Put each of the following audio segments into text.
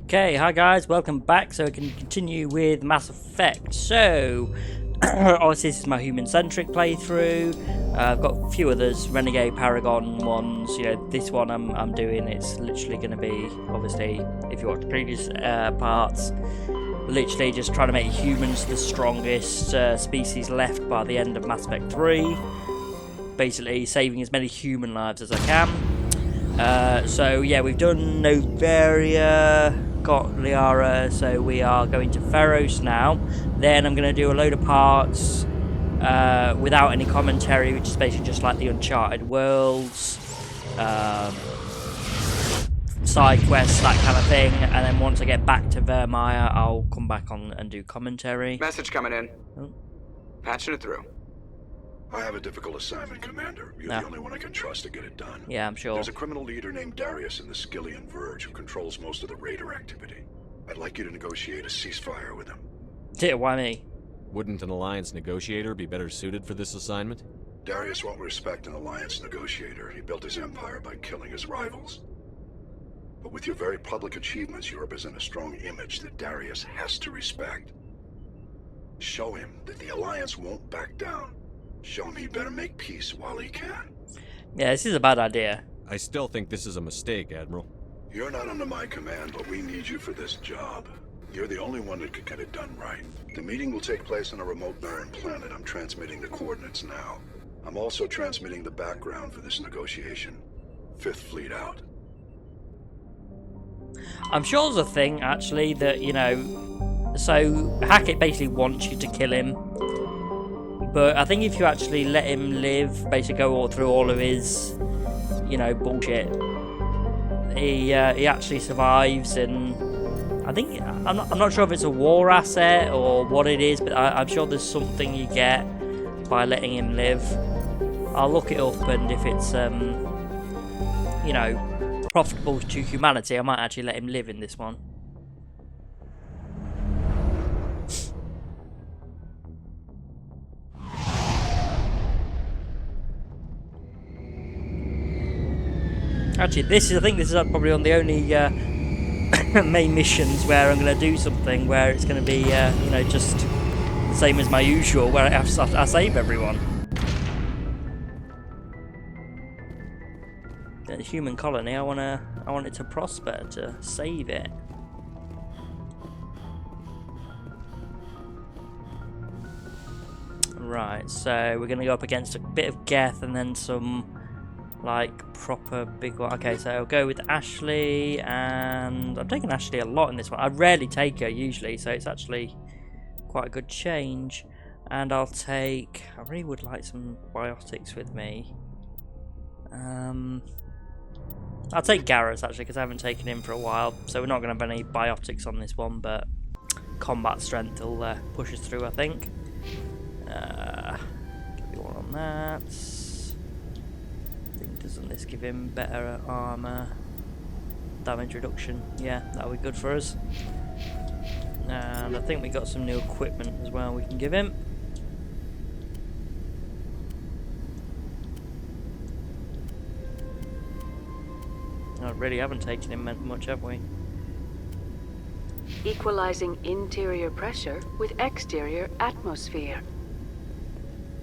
Okay, hi guys, welcome back. So we can continue with Mass Effect. So, obviously this is my human-centric playthrough. I've got a few others, Renegade, Paragon ones. You know, this one I'm doing, it's literally going to be, obviously, if you watch the previous parts, literally just trying to make humans the strongest species left by the end of Mass Effect 3. Basically saving as many human lives as I can. So yeah, we've done Novaria, got Liara, so we are going to Feros now. Then I'm going to do a load of parts without any commentary, which is basically just like the Uncharted worlds, side quests, that kind of thing. And then once I get back to Vermeer, I'll come back on and do commentary. Message coming in. Oh. Patching it through. I have a difficult assignment, Commander. You're the only one I can trust to get it done. Yeah, I'm sure. There's a criminal leader named Darius in the Skillian Verge who controls most of the raider activity. I'd like you to negotiate a ceasefire with him. Yeah, why me? Wouldn't an Alliance negotiator be better suited for this assignment? Darius won't respect an Alliance negotiator. He built his empire by killing his rivals. But with your very public achievements, you represent a strong image that Darius has to respect. Show him that the Alliance won't back down. Show him he better make peace while he can. Yeah, this is a bad idea. I still think this is a mistake, Admiral. You're not under my command, but we need you for this job. You're the only one that could get it done right. The meeting will take place on a remote barren planet. I'm transmitting the coordinates now. I'm also transmitting the background for this negotiation. 5th Fleet out. I'm sure there's a thing, actually, that, you know... So, Hackett basically wants you to kill him. But I think if you actually let him live, basically go through all of his, you know, bullshit, he actually survives. And I think, I'm not sure if it's a war asset or what it is, but I'm sure there's something you get by letting him live. I'll look it up, and if it's, you know, profitable to humanity, I might actually let him live in this one. Actually, I think this is probably one of the only main missions where I'm going to do something where it's going to be, you know, just the same as my usual, where I save everyone. The human colony, I want it to prosper, to save it. Right, so we're going to go up against a bit of Geth and then some... like proper big one. Okay, so I'll go with Ashley, and I'm taking Ashley a lot in this one. I rarely take her usually, so it's actually quite a good change. And I really would like some biotics with me. I'll take Garrus actually, because I haven't taken him for a while, so we're not going to have any biotics on this one, but combat strength will push us through, I think. Give you one on that. Doesn't this give him better armor, damage reduction? Yeah, that'll be good for us. And I think we got some new equipment as well we can give him. I really haven't taken him much, have we? Equalizing interior pressure with exterior atmosphere.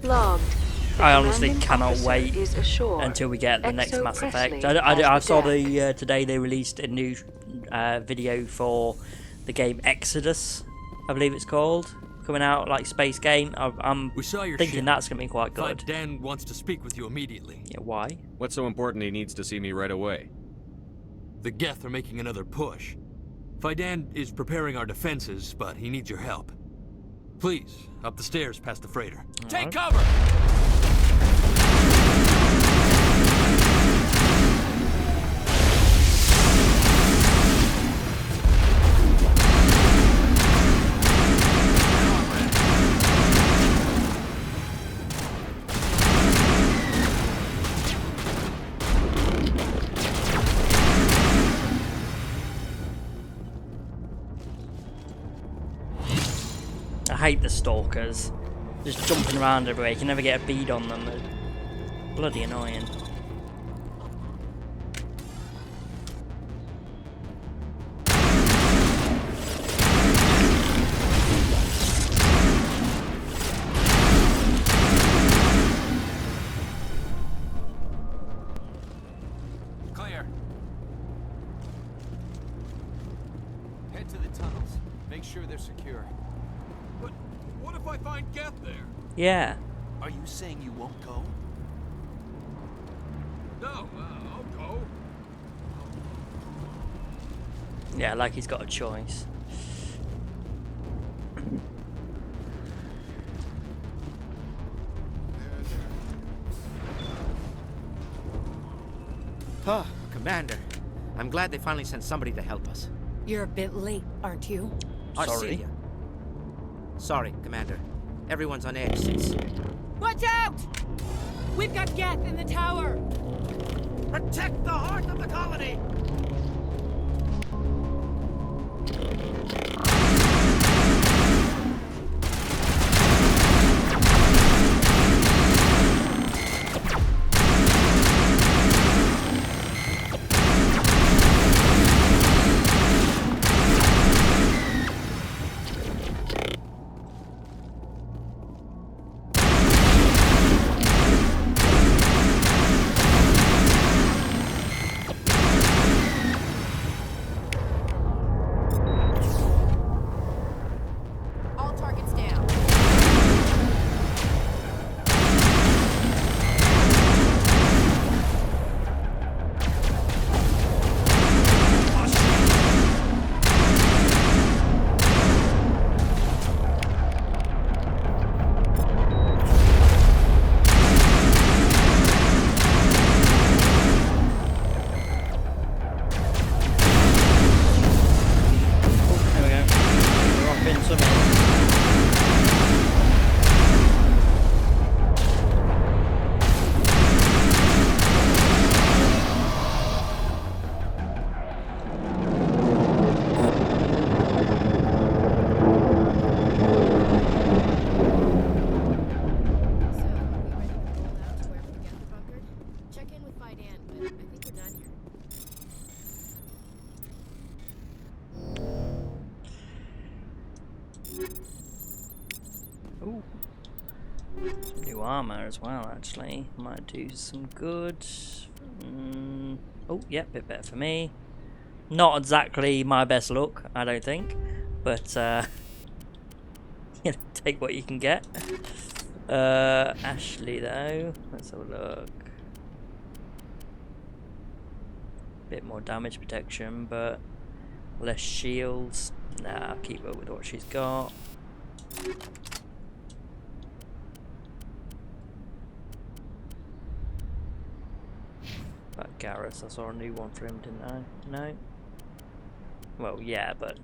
Logged. I honestly cannot wait until we get the next Mass Effect. I saw today they released a new video for the game Exodus, I believe it's called, coming out, like space game. I'm thinking that's going to be quite good. Dan wants to speak with you immediately. Yeah, why? What's so important he needs to see me right away? The Geth are making another push. Fidan is preparing our defenses, but he needs your help. Please, up the stairs past the freighter. Take cover! I hate the stalkers. Just jumping around everywhere. You can never get a bead on them. They're bloody annoying. head to the tunnels. Make sure they're secure. But what if I find Geth there? Yeah. Are you saying you won't go? No, I'll go. Yeah, like he's got a choice. Oh, Commander. I'm glad they finally sent somebody to help us. You're a bit late, aren't you? Sorry. Arcelia. Sorry, Commander. Everyone's on edge since... Watch out! We've got Geth in the tower! Protect the heart of the colony! All targets down. There we go. We're off in some in. So, are we ready to roll out to wherever the Geth are bunkered? Check in with Fidan, but I think we're done here. Ooh. New armor as well, actually. Might do some good. Oh, yeah, bit better for me. Not exactly my best look, I don't think. But, you know, take what you can get. Ashley, though. Let's have a look. Bit more damage protection, but less shields. Nah, I'll keep her with what she's got. But Garrus, I saw a new one for him, didn't I? No? Well, yeah, but...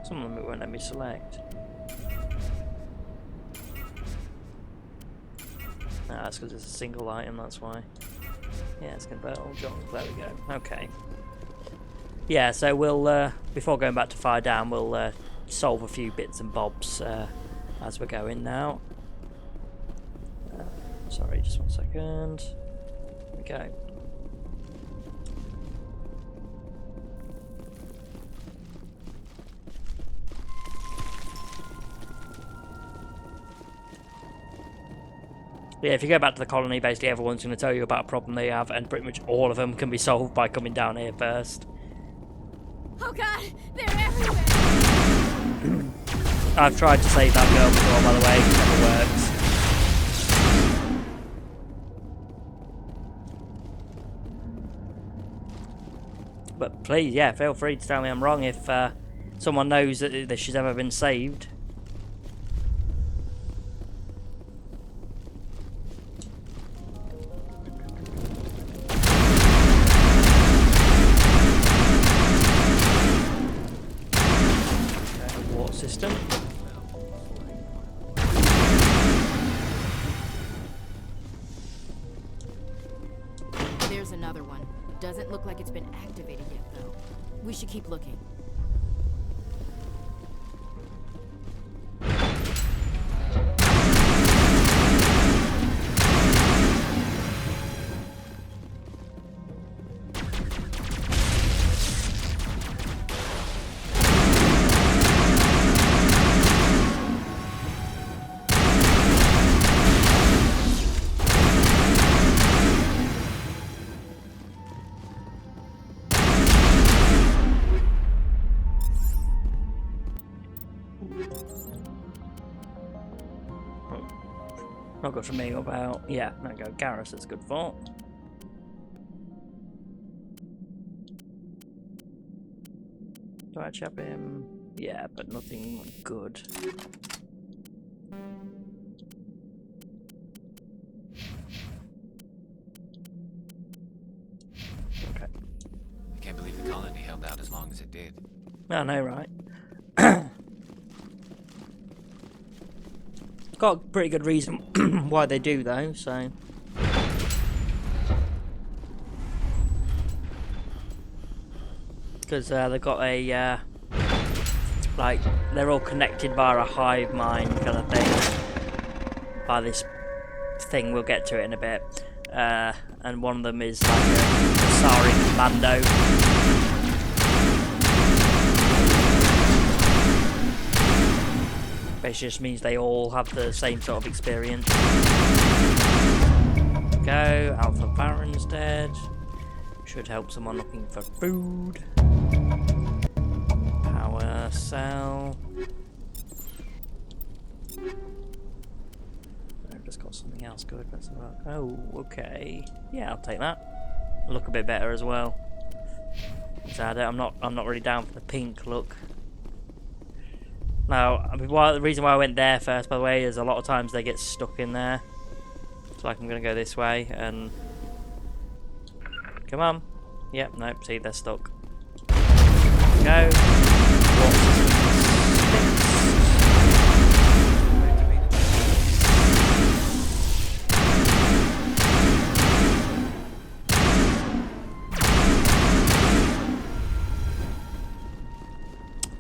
some of them it won't let me select. Ah, that's because it's a single item, that's why. Yeah, it's convert all jobs. There we go. Okay. Yeah, so we'll, before going back to fire down, we'll solve a few bits and bobs as we're going now. Sorry, just 1 second. There we go. Yeah, if you go back to the colony, basically everyone's going to tell you about a problem they have, and pretty much all of them can be solved by coming down here first. Oh god, they're everywhere! I've tried to save that girl before, by the way, it never works. But please, yeah, feel free to tell me I'm wrong if someone knows that she's ever been saved. System. There's another one. Doesn't look like it's been activated yet, though. We should keep looking. Not good for me. What about... Yeah, no go. Garrus is good for. Do I chop him? Yeah, but nothing good. Okay. I can't believe the colony held out as long as it did. I know, right? Got a pretty good reason why they do, though, so... Because they've got a, like, they're all connected via a hive mind kind of thing. By this thing, we'll get to it in a bit. And one of them is like a Asari commando. Basically just means they all have the same sort of experience. Go, Alpha Baron's dead. Should help someone looking for food. Power cell. I've just got something else good. Let's have a look. Oh, okay. Yeah, I'll take that. Look a bit better as well. So I'm not really down for the pink look. Now, I mean, the reason why I went there first, by the way, is a lot of times they get stuck in there. So like I'm going to go this way and... Come on. Yep, nope, see, they're stuck. Go.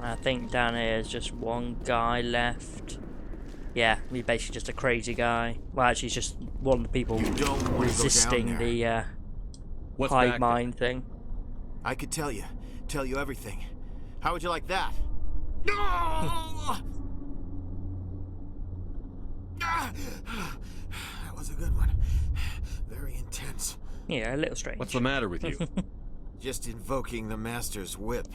I think down here is just one guy left. Yeah, he's basically just a crazy guy. Well, actually, he's just one of the people resisting the hive mind thing. I could tell you everything. How would you like that? That was a good one. Very intense. Yeah, a little strange. What's the matter with you? Just invoking the Master's whip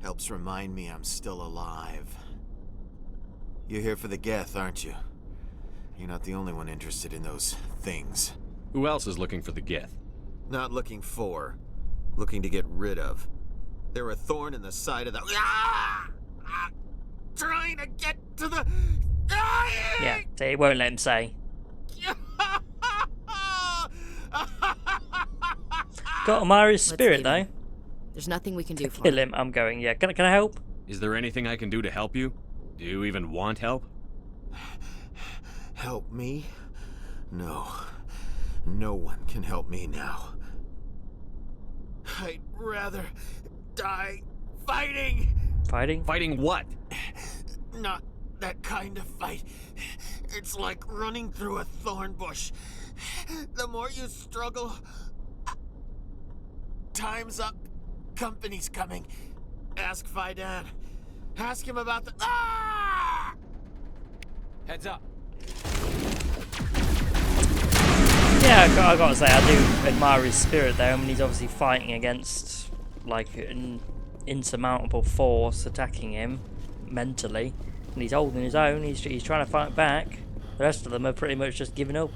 helps remind me I'm still alive. You're here for the Geth, aren't you? You're not the only one interested in those things. Who else is looking for the Geth? Not looking for, looking to get rid of. They're a thorn in the side of the... Trying to get to the... Yeah, so he won't let him say. Got Amari's spirit, though. There's nothing we can do for Kill him, I'm going, yeah. Can I help? Is there anything I can do to help you? Do you even want help? Help me? No. No one can help me now. I'd rather die fighting! Fighting? Fighting what? Not that kind of fight. It's like running through a thorn bush. The more you struggle... Time's up. Company's coming. Ask Fidan. Ask him about the... Ah! Heads up. Yeah, I gotta say, I do admire his spirit though. I mean, he's obviously fighting against, like, an insurmountable force attacking him, mentally. And he's holding his own, he's trying to fight back. The rest of them are pretty much just giving up.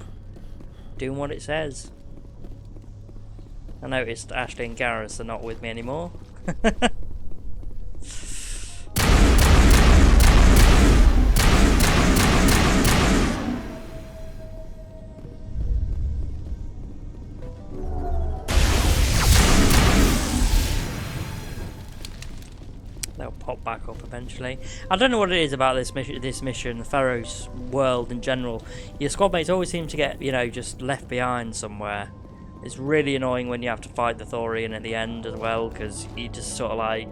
Doing what it says. I noticed Ashley and Garrus are not with me anymore. They'll pop back up eventually. I don't know what it is about this mission, the Feros world in general. Your squad mates always seem to get, you know, just left behind somewhere. It's really annoying when you have to fight the Thorian at the end as well, because you just sort of like...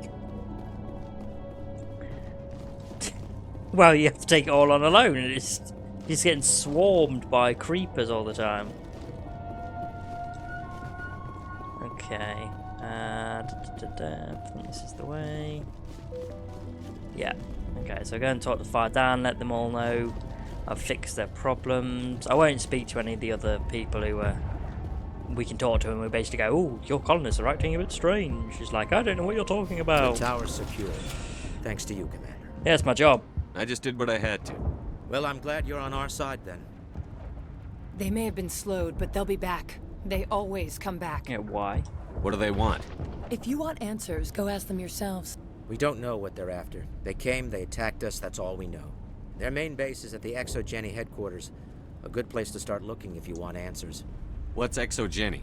well, you have to take it all on alone, and it's just getting swarmed by creepers all the time. Okay. I think this is the way. Yeah. Okay, so go and talk to Fidan, let them all know I've fixed their problems. I won't speak to any of the other people who we can talk to, and we basically go, oh, your colonists are acting a bit strange. She's like, I don't know what you're talking about. The tower's secure. Thanks to you, Commander. Yeah, it's my job. I just did what I had to. Well, I'm glad you're on our side then. They may have been slowed, but they'll be back. They always come back. Yeah, why? What do they want? If you want answers, go ask them yourselves. We don't know what they're after. They came, they attacked us, that's all we know. Their main base is at the Exogeny headquarters. A good place to start looking if you want answers. What's Exogeny?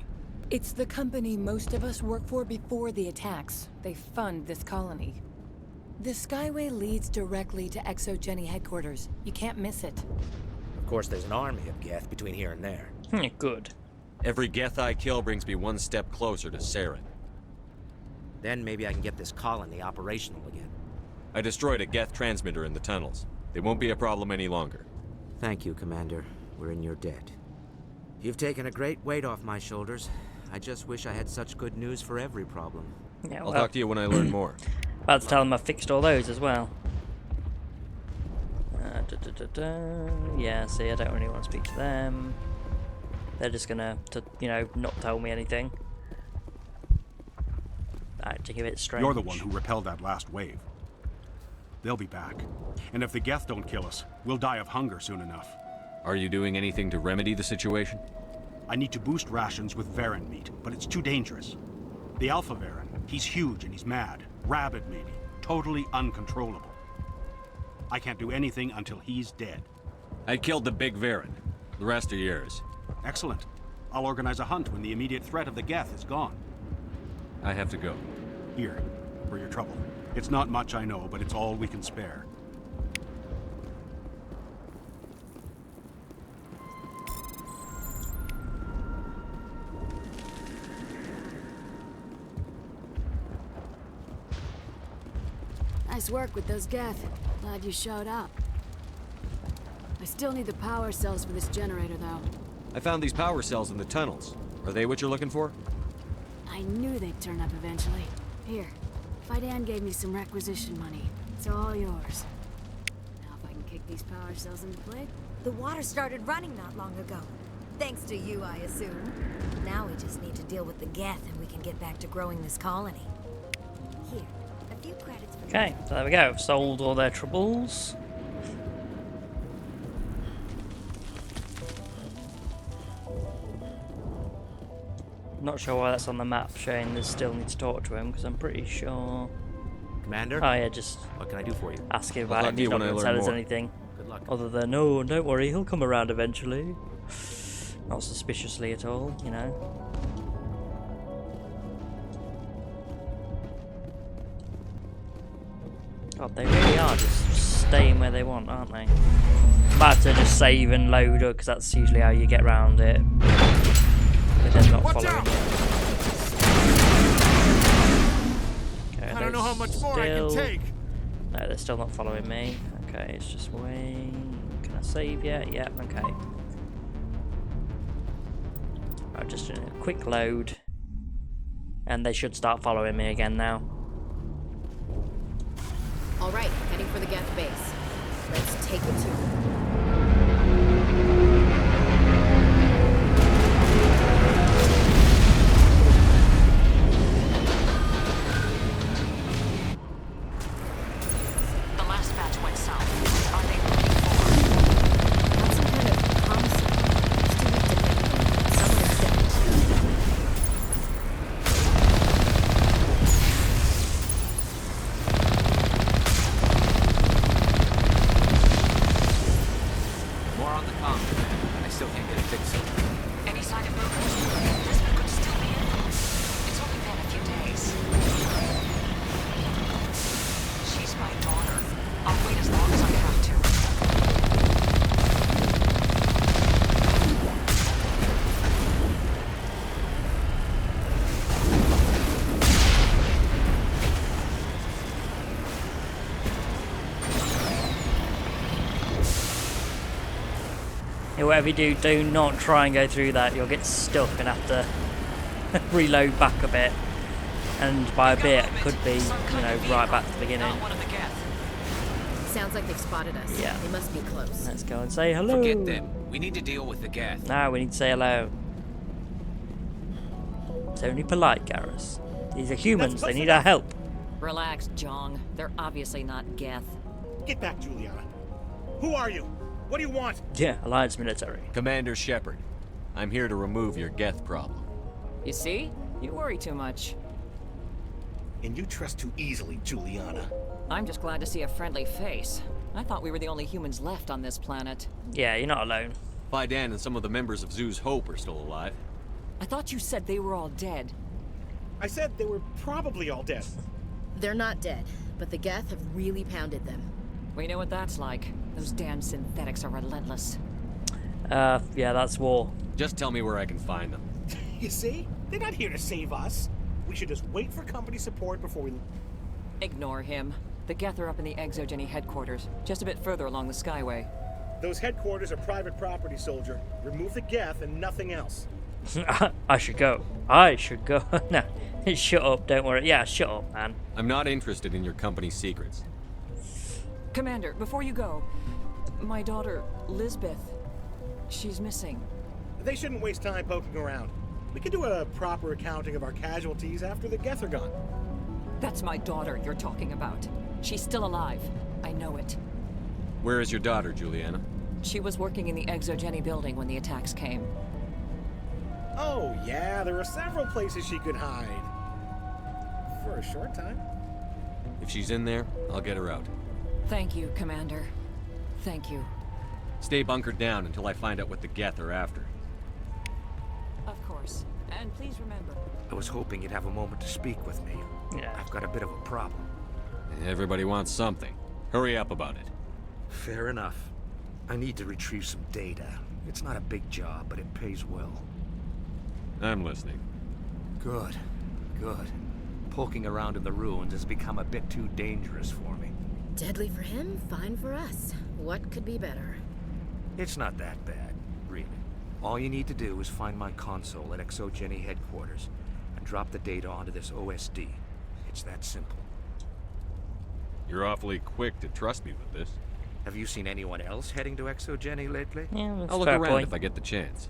It's the company most of us work for before the attacks. They fund this colony. The Skyway leads directly to Exogeny headquarters. You can't miss it. Of course, there's an army of Geth between here and there. Good. Every Geth I kill brings me one step closer to Saren. Then maybe I can get this colony operational again. I destroyed a Geth transmitter in the tunnels. They won't be a problem any longer. Thank you, Commander. We're in your debt. You've taken a great weight off my shoulders. I just wish I had such good news for every problem. Yeah, I'll well, talk to you when I learn more. about to tell them I fixed all those as well. Yeah, see, I don't really want to speak to them. They're just gonna, not tell me anything. Acting a bit strange. You're the one who repelled that last wave. They'll be back. And if the Geth don't kill us, we'll die of hunger soon enough. Are you doing anything to remedy the situation? I need to boost rations with Varen meat, but it's too dangerous. The Alpha Varen, he's huge and he's mad. Rabid, maybe. Totally uncontrollable. I can't do anything until he's dead. I killed the big Varen. The rest are yours. Excellent. I'll organize a hunt when the immediate threat of the Geth is gone. I have to go. Here, for your trouble. It's not much, I know, but it's all we can spare. Nice work with those Geth. Glad you showed up. I still need the power cells for this generator, though. I found these power cells in the tunnels. Are they what you're looking for? I knew they'd turn up eventually. Here, Fidan gave me some requisition money. It's all yours. Now if I can kick these power cells into play. The water started running not long ago. Thanks to you, I assume. Now we just need to deal with the Geth and we can get back to growing this colony. Here, a few credits for Okay, so there we go. Solved all their troubles. Not sure why that's on the map showing they still need to talk to him, because I'm pretty sure... Commander? Oh yeah, just... What can I do for you? Ask him about it. He's not going to tell us anything. Good luck. Other than, no, don't worry, he'll come around eventually. Not suspiciously at all, you know. God, they really are just staying where they want, aren't they? I'm about to just save and load up, because that's usually how you get around it. With them not following you. Okay, I don't know how much more I can take. No, they're still not following me. Okay, it's just waiting. Can I save yet? Yeah, okay. I'm just doing a quick load. And they should start following me again now. Alright, heading for the Geth base. Let's take it to them. The last batch went south. Are they moving forward? Got some kind of comm signal. It's too weak to pick. Someone is dead. More on the comm. I still can't get a fix. Any sign of movement? This could still be in. It's only been a few days. She's my daughter. I'll wait as long as I have to. Yeah, whatever you do, do not try and go through that. You'll get stuck and have to reload back a bit. And by a bit, it could be, right back to the beginning. Sounds like they've spotted us. Yeah. They must be close. Let's go and say hello. Forget them. We need to deal with the Geth. Now we need to say hello. It's only polite, Garrus. These are humans, they need our help. Relax, Jong. They're obviously not Geth. Get back, Juliana. Who are you? What do you want? Yeah, Alliance military. Commander Shepard. I'm here to remove your Geth problem. You see? You worry too much. And you trust too easily, Juliana. I'm just glad to see a friendly face. I thought we were the only humans left on this planet. Yeah, you're not alone. Fidan and some of the members of Zoo's Hope are still alive. I thought you said they were all dead. I said they were probably all dead. They're not dead, but the Geth have really pounded them. We know what that's like. Those damn synthetics are relentless. Yeah, that's war. Just tell me where I can find them. You see? They're not here to save us. We should just wait for company support before we... Ignore him. The Geth are up in the Exogeny headquarters, just a bit further along the Skyway. Those headquarters are private property, soldier. Remove the Geth and nothing else. I should go. I should go. No, shut up, don't worry. Yeah, shut up, man. I'm not interested in your company's secrets. Commander, before you go, my daughter, Lisbeth, she's missing. They shouldn't waste time poking around. We can do a proper accounting of our casualties after the Geth are gone. That's my daughter you're talking about. She's still alive. I know it. Where is your daughter, Juliana? She was working in the Exogeny building when the attacks came. Oh, yeah, there are several places she could hide. For a short time. If she's in there, I'll get her out. Thank you, Commander. Thank you. Stay bunkered down until I find out what the Geth are after. Of course. And please remember... I was hoping you'd have a moment to speak with me. Yeah. I've got a bit of a problem. Everybody wants something. Hurry up about it. Fair enough. I need to retrieve some data. It's not a big job, but it pays well. I'm listening. Good. Good. Poking around in the ruins has become a bit too dangerous for me. Deadly for him, fine for us. What could be better? It's not that bad, really. All you need to do is find my console at Exogeny headquarters and drop the data onto this OSD. It's that simple. You're awfully quick to trust me with this. Have you seen anyone else heading to Exogeny lately? Yeah, that's I'll look fair around point. if I get the chance.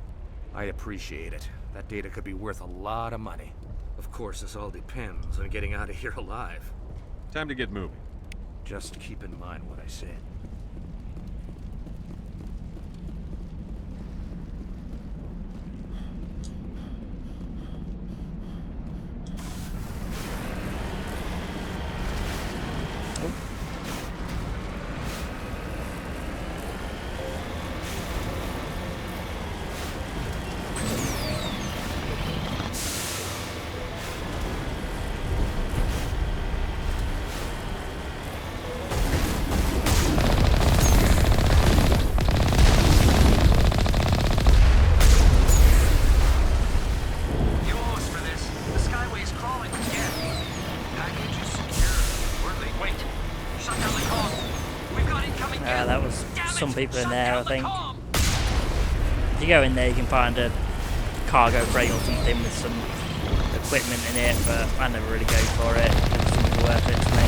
I appreciate it. That data could be worth a lot of money. Of course, this all depends on getting out of here alive. Time to get moving. Just keep in mind what I said. That was some people in there, I think. If you go in there, you can find a cargo crate or something with some equipment in it, but I never really go for it. It doesn't seem to be worth it to me.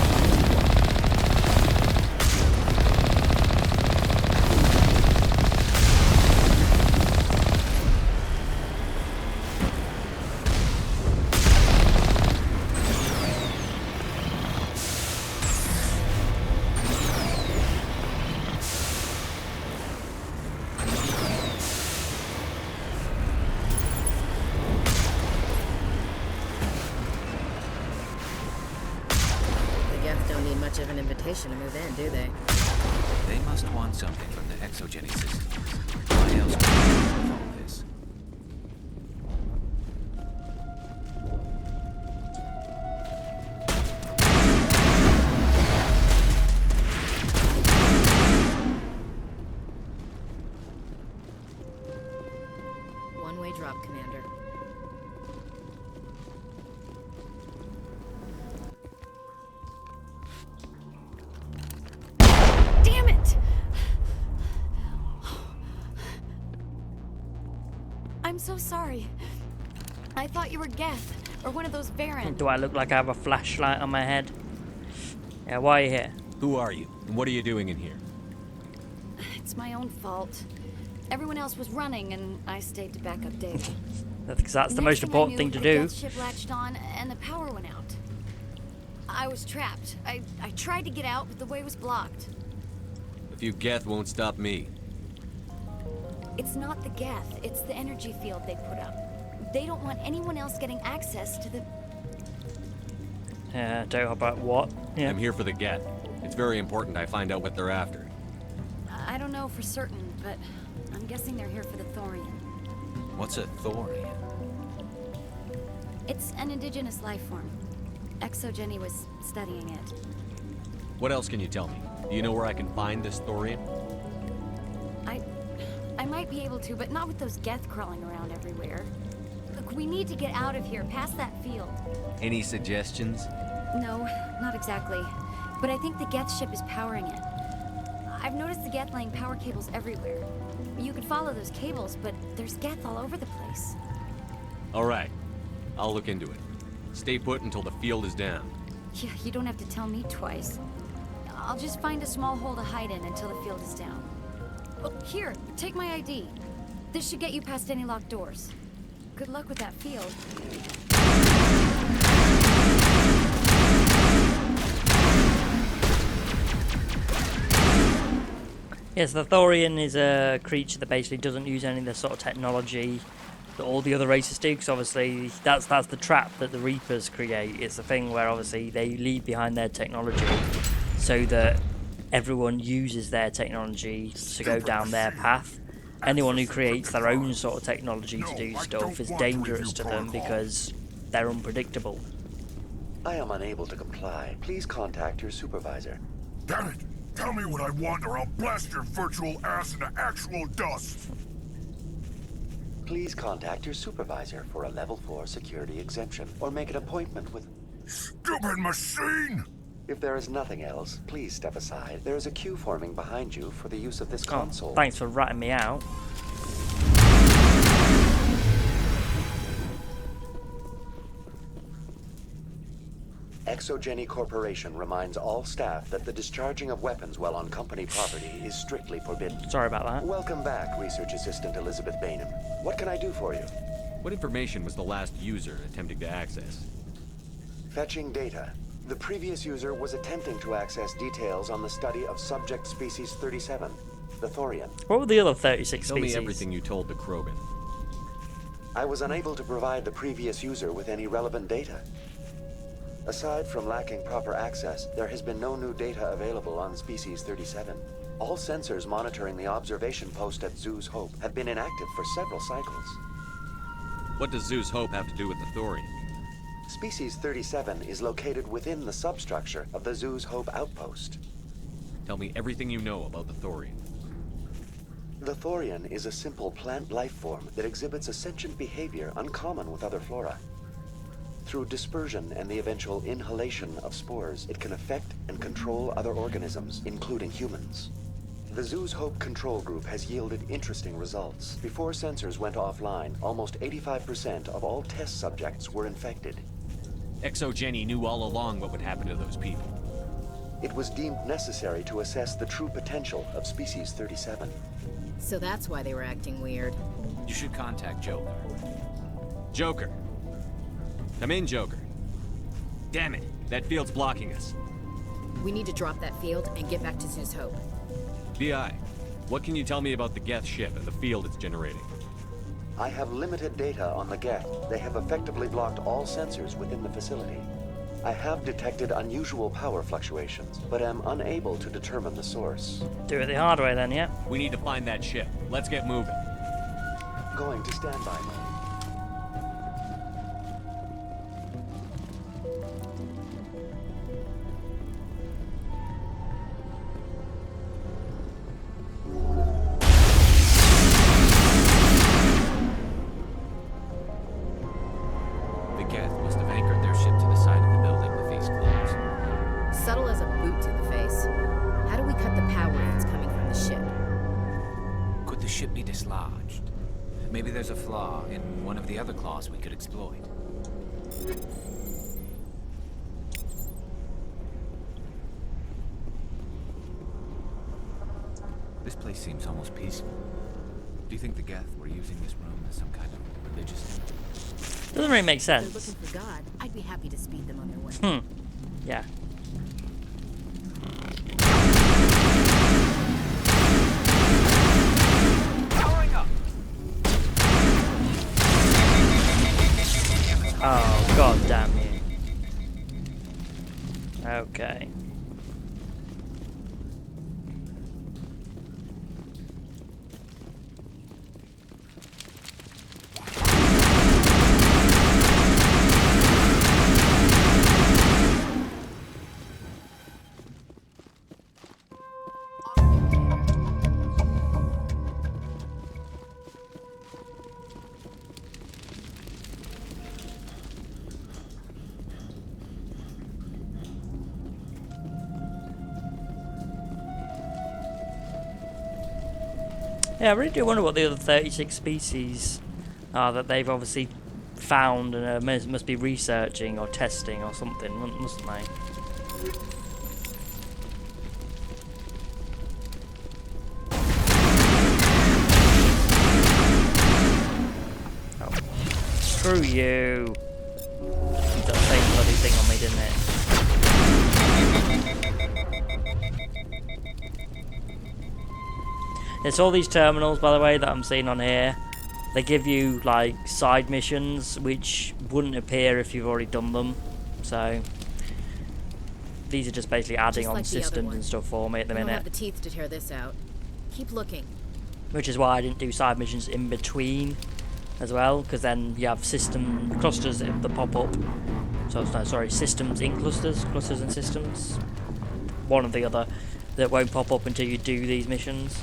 Much of an invitation to move in, do they? They must want something from the Exogeny systems. Why else would they do all this? One-way drop, Commander. Damn it! I'm so sorry. I thought you were Geth, or one of those Varen. Do I look like I have a flashlight on my head? Yeah, why are you here? Who are you? And what are you doing in here? It's my own fault. Everyone else was running, and I stayed to back up Dave. Because that's the most important thing to The do. Geth ship latched on, and the power went out. I was trapped. I tried to get out, but the way was blocked. A few Geth won't stop me. It's not the Geth, it's the energy field they put up. They don't want anyone else getting access to the... Don't know about what. Yeah. I'm here for the Geth. It's very important I find out what they're after. I don't know for certain, but I'm guessing they're here for the Thorian. What's a Thorian? It's an indigenous life form. ExoGenny was studying it. What else can you tell me? Do you know where I can find this Thorian? I might be able to, but not with those Geth crawling around everywhere. Look, we need to get out of here, past that field. Any suggestions? No, not exactly. But I think the Geth ship is powering it. I've noticed the Geth laying power cables everywhere. You could follow those cables, but there's Geth all over the place. All right. I'll look into it. Stay put until the field is down. Yeah, you don't have to tell me twice. I'll just find a small hole to hide in until the field is down. Oh, here, take my ID. This should get you past any locked doors. Good luck with that field. Yes, the Thorian is a creature that basically doesn't use any of the sort of technology that all the other races do, because obviously that's the trap that the Reapers create. It's the thing where obviously they leave behind their technology so that everyone uses their technology to go down their path. Anyone who creates their own sort of technology to do stuff is dangerous to them because they're unpredictable. I am unable to comply. Please contact your supervisor. Damn it! Tell me what I want or I'll blast your virtual ass into actual dust! Please contact your supervisor for a level 4 security exemption, or make an appointment with... Stupid machine! If there is nothing else, please step aside. There is a queue forming behind you for the use of this console. Thanks for ratting me out. ExoGenny Corporation reminds all staff that the discharging of weapons while on company property is strictly forbidden. Sorry about that. Welcome back, Research Assistant Elizabeth Bainham. What can I do for you? What information was the last user attempting to access? Fetching data. The previous user was attempting to access details on the study of subject species 37, the Thorian. What were the other 36 Tell species? me everything you told the Krogan. I was unable to provide the previous user with any relevant data. Aside from lacking proper access, there has been no new data available on species 37. All sensors monitoring the observation post at Zoo's Hope have been inactive for several cycles. What does Zoo's Hope have to do with the Thorian? Species 37 is located within the substructure of the Zoo's Hope outpost. Tell me everything you know about the Thorian. The Thorian is a simple plant life form that exhibits a sentient behavior uncommon with other flora. Through dispersion and the eventual inhalation of spores, it can affect and control other organisms, including humans. The Zoo's Hope control group has yielded interesting results. Before sensors went offline, almost 85% of all test subjects were infected. ExoGenny knew all along what would happen to those people. It was deemed necessary to assess the true potential of species 37. So that's why they were acting weird. You should contact Joker. Joker. Come in, Joker. Damn it, that field's blocking us. We need to drop that field and get back to Zoo's Hope. BI, what can you tell me about the Geth ship and the field it's generating? I have limited data on the Geth. They have effectively blocked all sensors within the facility. I have detected unusual power fluctuations, but am unable to determine the source. Do it the hard way then, yeah? We need to find that ship. Let's get moving. Going to standby mode. The Geth must have anchored their ship to the side of the building with these closed. Subtle as a boot to the face. How do we cut the power if it's coming from the ship? Could the ship be dislodged? Maybe there's a flaw in one of the other claws we could exploit. This place seems almost peaceful. Do you think the Geth were using this room as some kind of religious temple? Doesn't really make If they're sense. looking for God, I'd be happy to speed them on their way. Yeah. Powering up! Oh, god damn you. Okay. Yeah, I really do wonder what the other 36 species are that they've obviously found and must be researching or testing or something, mustn't they? Oh, screw you! Did that same bloody thing on me, didn't it? It's all these terminals, by the way, that I'm seeing on here. They give you, like, side missions, which wouldn't appear if you've already done them. So, these are just basically adding on systems and stuff for me at the minute. I don't have the teeth to tear this out. Keep looking. Which is why I didn't do side missions in between as well, because then you have system clusters that pop up. So, no, sorry, systems in clusters and systems. One or the other that won't pop up until you do these missions.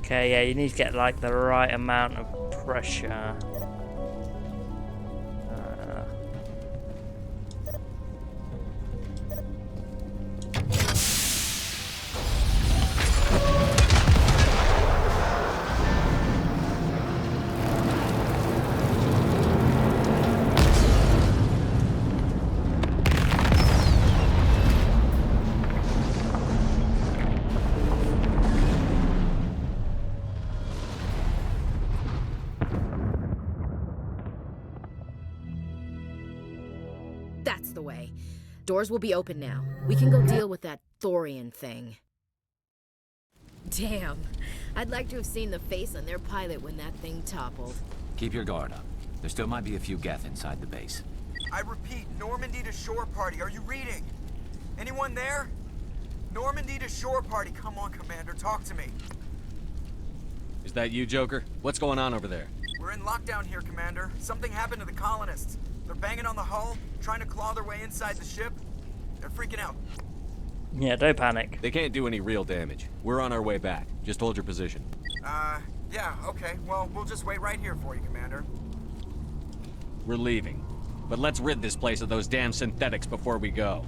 Okay, yeah, you need to get like the right amount of pressure. That's the way. Doors will be open now. We can go deal with that Thorian thing. Damn. I'd like to have seen the face on their pilot when that thing toppled. Keep your guard up. There still might be a few Geth inside the base. I repeat, Normandy to shore party. Are you reading? Anyone there? Normandy to shore party. Come on, Commander. Talk to me. Is that you, Joker? What's going on over there? We're in lockdown here, Commander. Something happened to the Colonists. They're banging on the hull, trying to claw their way inside the ship. They're freaking out. Yeah, don't panic. They can't do any real damage. We're on our way back. Just hold your position. Yeah, okay. Well, we'll just wait right here for you, Commander. We're leaving. But let's rid this place of those damn synthetics before we go.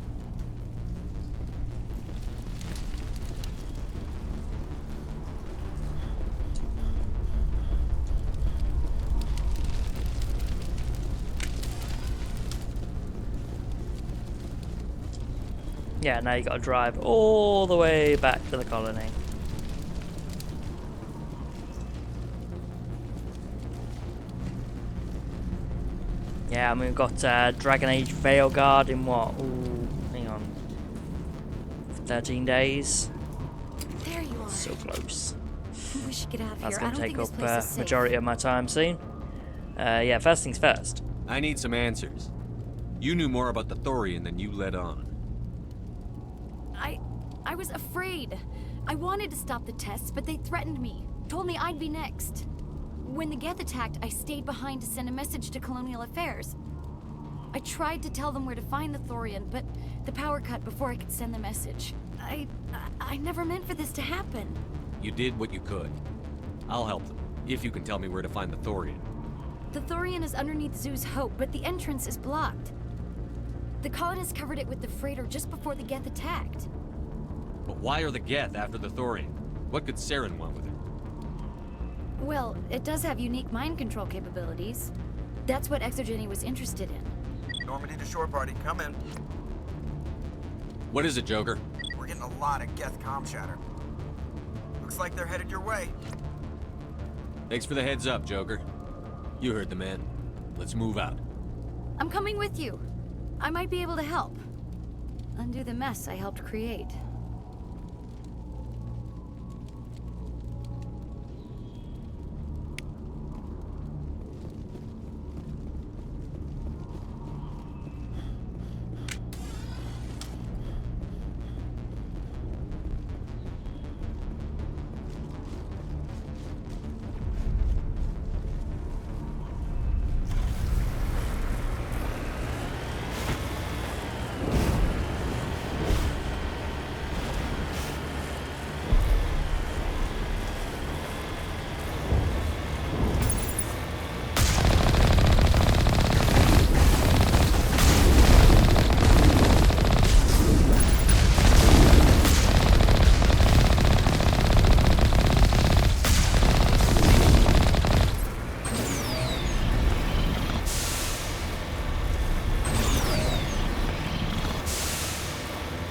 Yeah, now you gotta drive all the way back to the colony. Yeah, and we've got Dragon Age Veilguard in what? Ooh, hang on. 13 days. There you are. So close. We should get out of That's here. gonna take up safe. majority of my time soon. Yeah, first things first. I need some answers. You knew more about the Thorian than you let on. I was afraid. I wanted to stop the tests, but they threatened me. Told me I'd be next. When the Geth attacked, I stayed behind to send a message to Colonial Affairs. I tried to tell them where to find the Thorian, but the power cut before I could send the message. I never meant for this to happen. You did what you could. I'll help them, if you can tell me where to find the Thorian. The Thorian is underneath Zoo's Hope, but the entrance is blocked. The colonists covered it with the freighter just before the Geth attacked. But why are the Geth after the Thorian? What could Saren want with it? Well, it does have unique mind control capabilities. That's what Exogeny was interested in. Normandy to shore party, come in. What is it, Joker? We're getting a lot of Geth comm chatter. Looks like they're headed your way. Thanks for the heads up, Joker. You heard the man. Let's move out. I'm coming with you. I might be able to help. Undo the mess I helped create.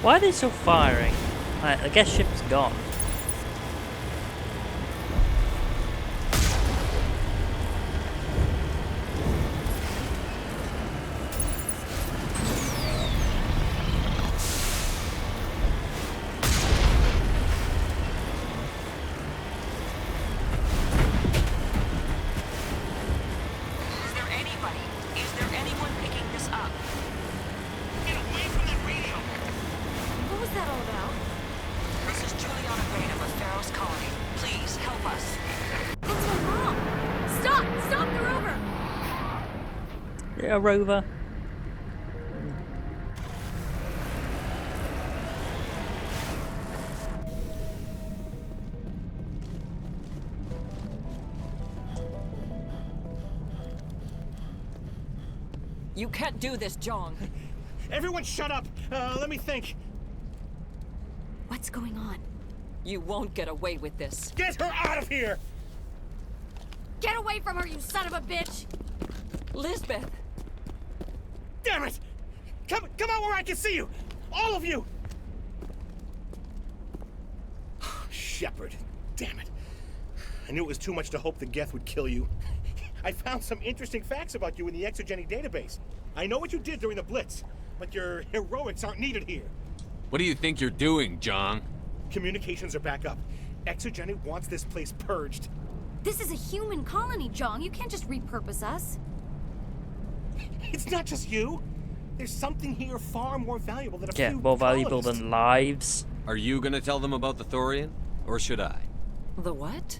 Why are they still firing? I guess ship's gone. A rover. You can't do this, Jong. Everyone shut up! Let me think. What's going on? You won't get away with this. Get her out of here! Get away from her, you son of a bitch! Lisbeth! Damn it! Come out where I can see you! All of you! Shepard, damn it. I knew it was too much to hope the Geth would kill you. I found some interesting facts about you in the Exogeny database. I know what you did during the Blitz, but your heroics aren't needed here. What do you think you're doing, Jong? Communications are back up. Exogeny wants this place purged. This is a human colony, Jong. You can't just repurpose us. It's not just you. There's something here far more valuable than a Yeah, few more valuable colonists. than lives. Are you gonna tell them about the Thorian? Or should I? The what?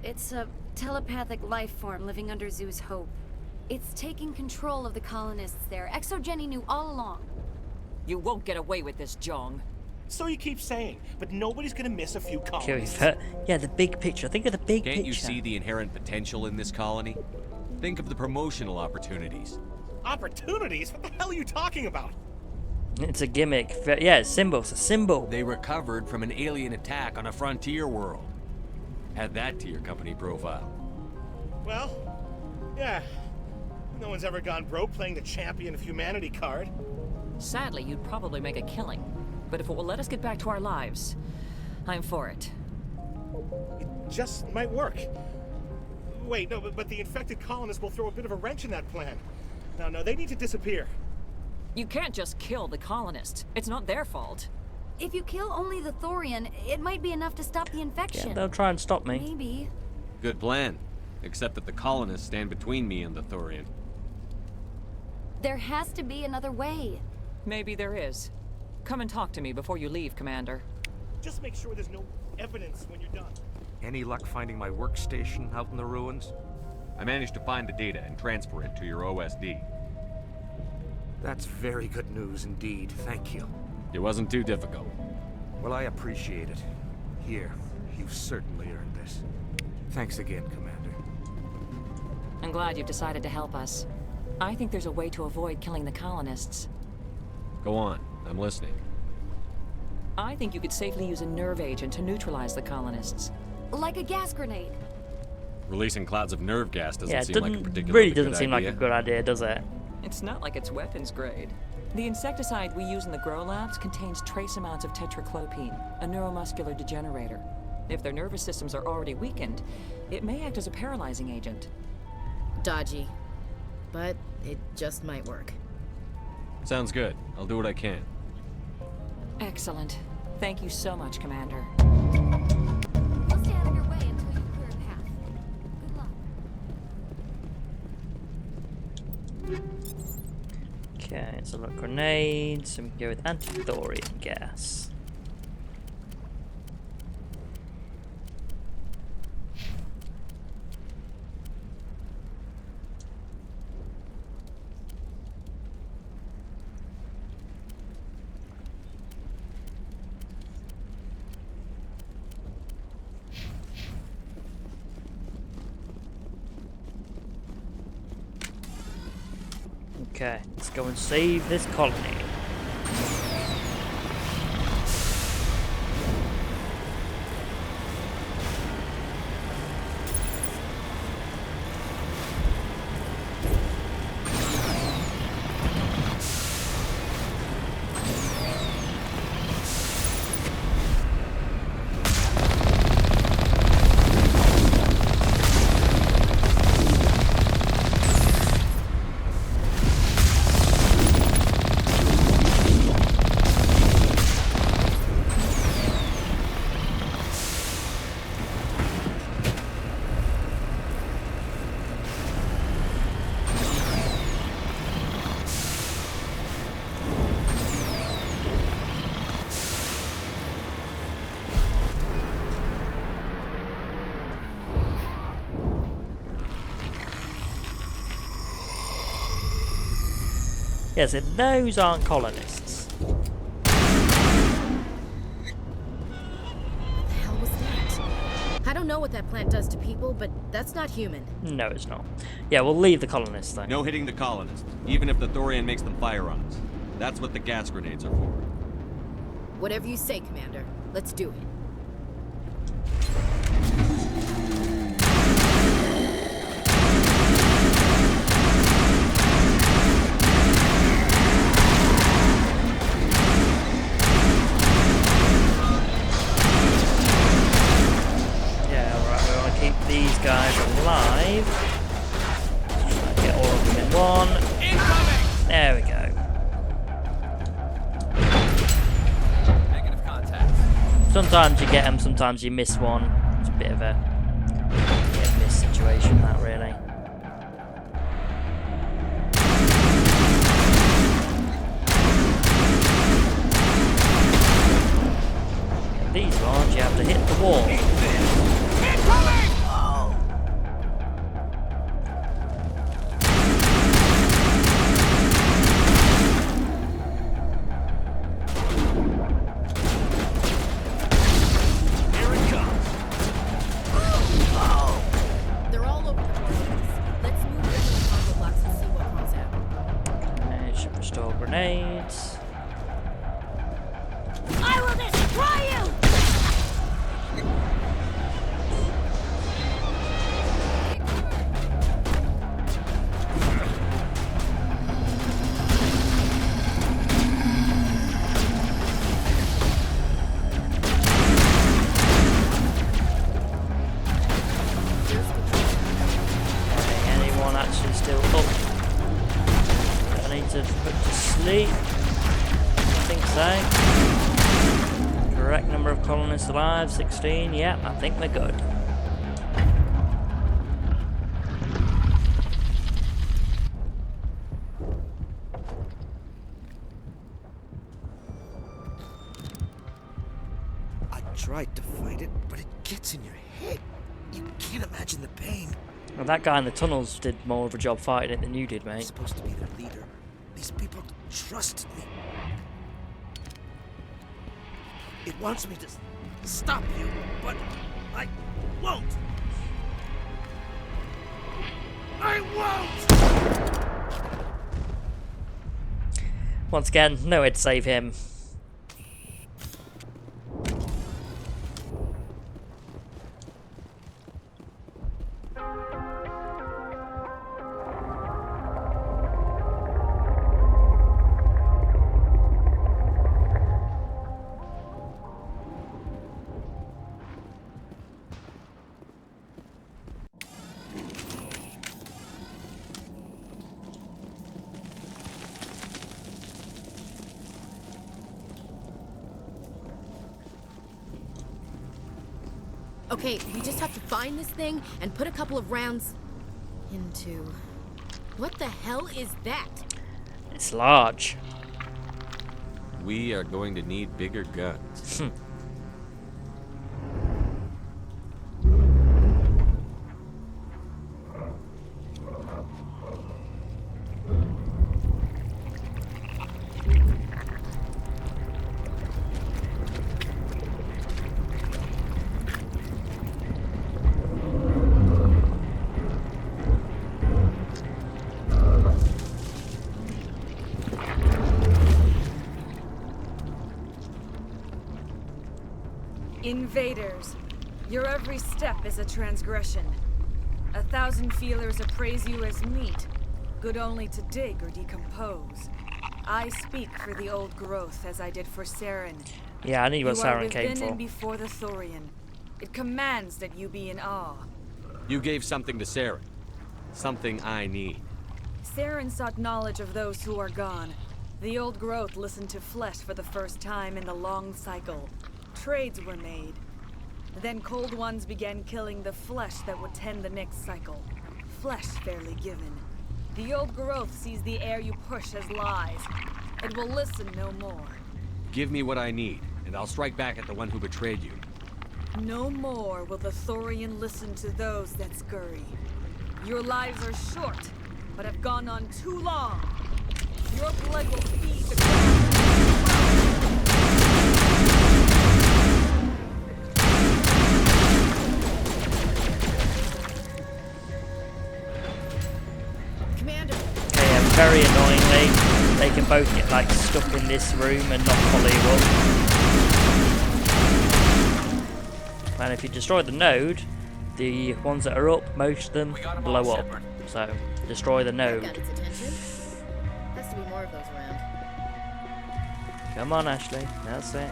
It's a telepathic life form living under Zoo's hope. It's taking control of the colonists there. Exogeny knew all along. You won't get away with this, Jong. So you keep saying, but nobody's gonna miss a few Okay, colonists. yeah, the big picture. Think of the big Can't picture. you see the inherent potential in this colony? Think of the promotional opportunities. Opportunities? What the hell are you talking about? It's a gimmick. Yeah, it's symbol. It's a symbol. They recovered from an alien attack on a frontier world. Add that to your company profile. Well, yeah. No one's ever gone broke playing the champion of humanity card. Sadly, you'd probably make a killing. But if it will let us get back to our lives, I'm for it. It just might work. Wait, no, but the infected colonists will throw a bit of a wrench in that plan. No, they need to disappear. You can't just kill the colonists. It's not their fault. If you kill only the Thorian, it might be enough to stop the infection. Yeah, they'll try and stop me. Maybe. Good plan. Except that the colonists stand between me and the Thorian. There has to be another way. Maybe there is. Come and talk to me before you leave, Commander. Just make sure there's no evidence when you're done. Any luck finding my workstation out in the ruins? I managed to find the data and transfer it to your OSD. That's very good news indeed. Thank you. It wasn't too difficult. Well, I appreciate it. Here, you've certainly earned this. Thanks again, Commander. I'm glad you've decided to help us. I think there's a way to avoid killing the colonists. Go on, I'm listening. I think you could safely use a nerve agent to neutralize the colonists. Like a gas grenade. Releasing clouds of nerve gas doesn't Yeah, it seem like a particularly really good doesn't seem like idea. a good idea, does it? It's not like it's weapons grade. The insecticide we use in the grow labs contains trace amounts of tetraclopine, a neuromuscular degenerator. If their nervous systems are already weakened, it may act as a paralyzing agent. Dodgy. But it just might work. Sounds good. I'll do what I can. Excellent. Thank you so much, Commander. We'll stay out of your way until you clear a path. Good luck. Okay, so look, grenades, and we can go with anti-thorium gas. Okay, let's go and save this colony. Yeah, so those aren't colonists. What the hell was that? I don't know what that plant does to people, but that's not human. No, it's not. Yeah, we'll leave the colonists then. No hitting the colonists, even if the Thorian makes them fire on us. That's what the gas grenades are for. Whatever you say, Commander. Let's do it. These guys alive. Try to get all of them in one. Incoming! There we go. Negative contact. Sometimes you get them, sometimes you miss one. It's a bit of a miss situation, that really. And these ones, you have to hit the wall. Incoming! Grenades. I will destroy you! Anyone actually still up? I need to put to sleep. I think so. Correct number of colonists alive, 16. Yep, I think we're good. I tried to fight it, but it gets in your head. You can't imagine the pain. Well, that guy in the tunnels did more of a job fighting it than you did, I'm mate. supposed to be their leader. These people trusted me. It wants me to stop you, but I won't. I won't! Once again, nowhere to save him. Okay, we just have to find this thing and put a couple of rounds into... What the hell is that? It's large. We are going to need bigger guns. Invaders, your every step is a transgression. 1,000 feelers appraise you as meat, good only to dig or decompose. I speak for the old growth as I did for Saren. Yeah, I knew what Saren came You are within for. and before the Thorian. It commands that you be in awe. You gave something to Saren. Something I need. Saren sought knowledge of those who are gone. The old growth listened to flesh for the first time in the long cycle. Trades were made. Then cold ones began killing the flesh that would tend the next cycle. Flesh fairly given. The old growth sees the air you push as lies. It will listen no more. Give me what I need, and I'll strike back at the one who betrayed you. No more will the Thorian listen to those that scurry. Your lives are short, but have gone on too long. Your blood will feed the ground. Commander. Okay, and very annoyingly, they can both get like stuck in this room and not follow you up. And if you destroy the node, the ones that are up, most of them blow up. So destroy the That got node. its attention. Has to be more of those around. Come on, Ashley. That's it.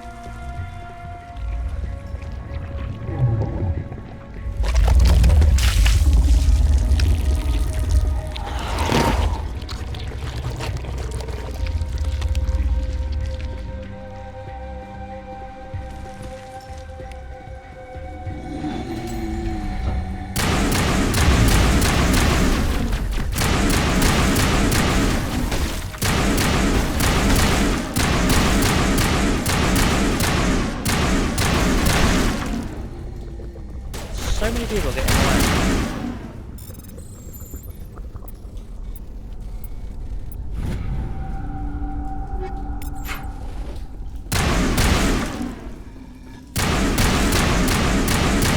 So many people getting away.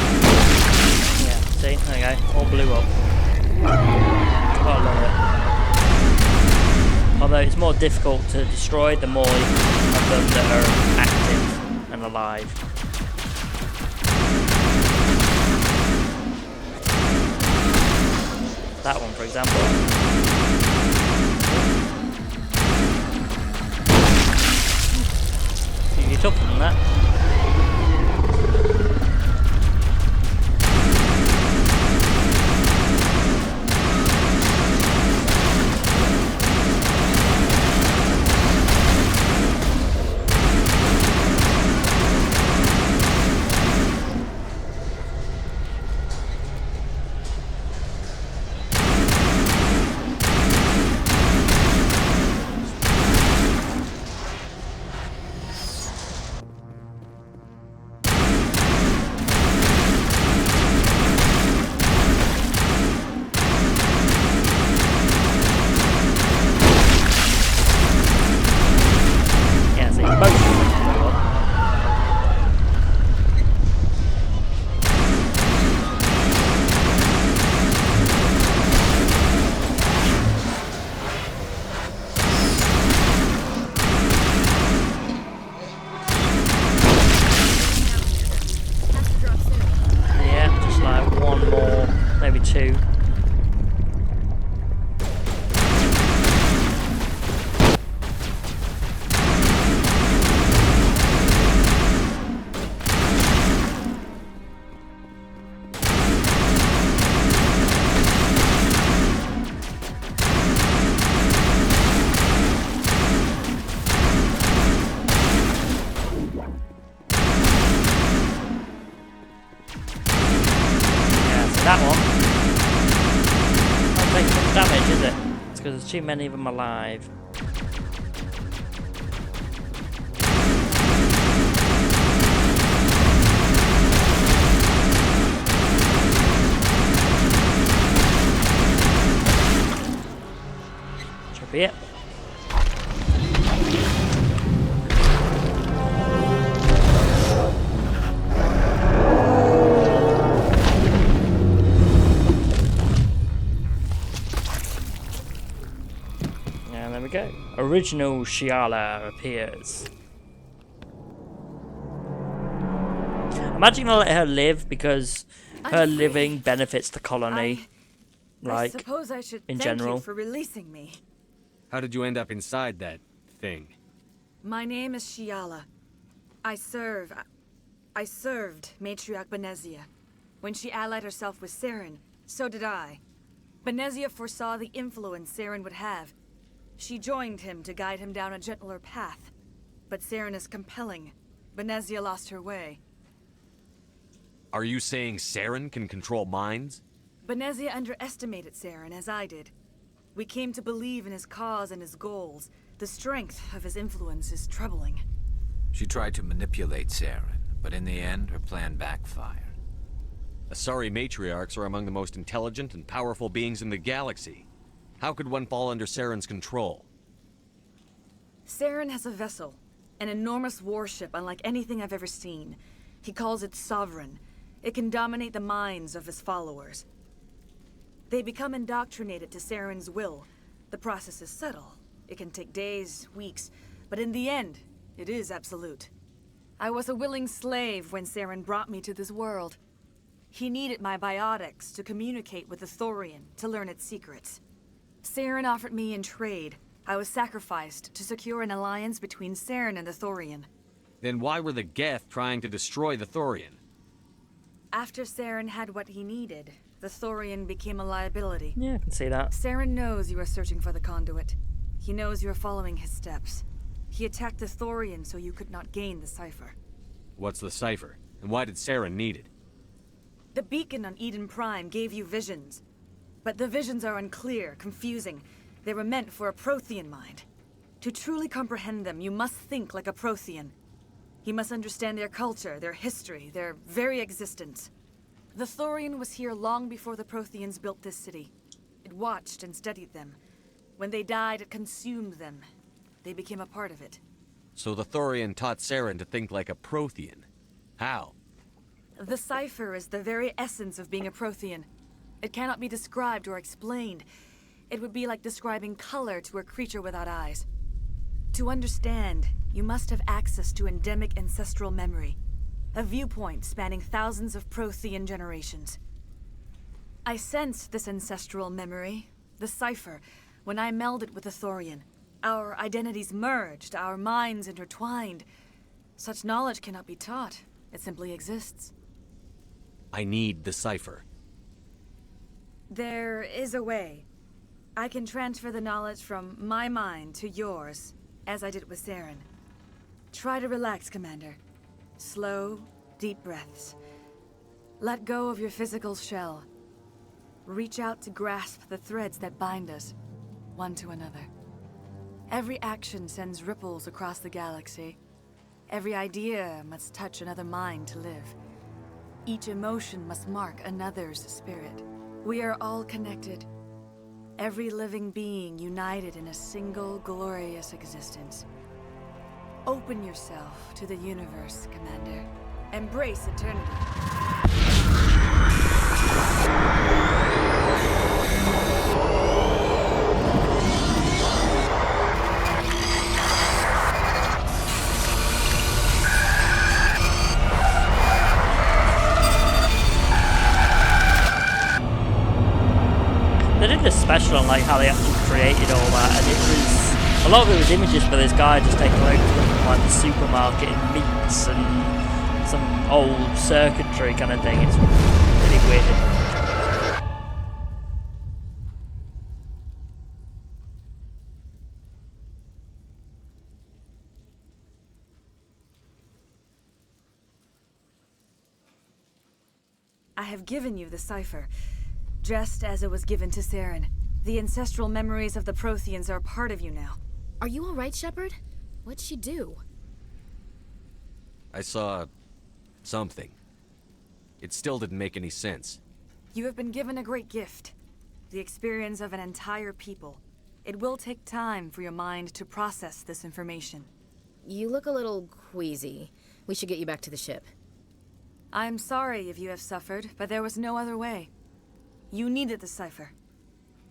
Yeah, see, there you go, all blew up. Gotta love it. Although it's more difficult to destroy the more of them that are active and alive. That one, for example. You're tougher than that. that one. Not taking much damage, is it? It's because there's too many of them alive. Should be it. And there we go. Original Shiala appears. Imagine I'll let her live because her living benefits the colony. I suppose I should in thank general. you for releasing me. How did you end up inside that thing? My name is Shiala. I served Matriarch Benezia. When she allied herself with Saren, so did I. Benezia foresaw the influence Saren would have. She joined him to guide him down a gentler path. But Saren is compelling. Benezia lost her way. Are you saying Saren can control minds? Benezia underestimated Saren, as I did. We came to believe in his cause and his goals. The strength of his influence is troubling. She tried to manipulate Saren, but in the end, her plan backfired. Asari matriarchs are among the most intelligent and powerful beings in the galaxy. How could one fall under Saren's control? Saren has a vessel, an enormous warship unlike anything I've ever seen. He calls it Sovereign. It can dominate the minds of his followers. They become indoctrinated to Saren's will. The process is subtle. It can take days, weeks, but in the end, it is absolute. I was a willing slave when Saren brought me to this world. He needed my biotics to communicate with the Thorian, to learn its secrets. Saren offered me in trade. I was sacrificed to secure an alliance between Saren and the Thorian. Then why were the Geth trying to destroy the Thorian? After Saren had what he needed, the Thorian became a liability. Yeah, I can see that. Saren knows you are searching for the conduit. He knows you are following his steps. He attacked the Thorian so you could not gain the cipher. What's the cipher? And why did Saren need it? The beacon on Eden Prime gave you visions. But the visions are unclear, confusing. They were meant for a Prothean mind. To truly comprehend them, you must think like a Prothean. You must understand their culture, their history, their very existence. The Thorian was here long before the Protheans built this city. It watched and studied them. When they died, it consumed them. They became a part of it. So the Thorian taught Saren to think like a Prothean. How? The cipher is the very essence of being a Prothean. It cannot be described or explained. It would be like describing color to a creature without eyes. To understand, you must have access to endemic ancestral memory. A viewpoint spanning thousands of Prothean generations. I sensed this ancestral memory, the cipher, when I melded with the Thorian. Our identities merged, our minds intertwined. Such knowledge cannot be taught. It simply exists. I need the cipher. There is a way. I can transfer the knowledge from my mind to yours, as I did with Saren. Try to relax, Commander. Slow, deep breaths. Let go of your physical shell. Reach out to grasp the threads that bind us, one to another. Every action sends ripples across the galaxy. Every idea must touch another mind to live. Each emotion must mark another's spirit. We are all connected. Every living being united in a single glorious existence. Open yourself to the universe, Commander. Embrace eternity. They did this special on like how they actually created all that, and it was a lot of it was images for this guy just taking loads from like the supermarket and meats and some old circuitry kind of thing. It's really weird. I have given you the cipher, just as it was given to Saren. The ancestral memories of the Protheans are part of you now. Are you alright, Shepard? What'd she do? I saw something. It still didn't make any sense. You have been given a great gift. The experience of an entire people. It will take time for your mind to process this information. You look a little queasy. We should get you back to the ship. I'm sorry if you have suffered, but there was no other way. You needed the cipher.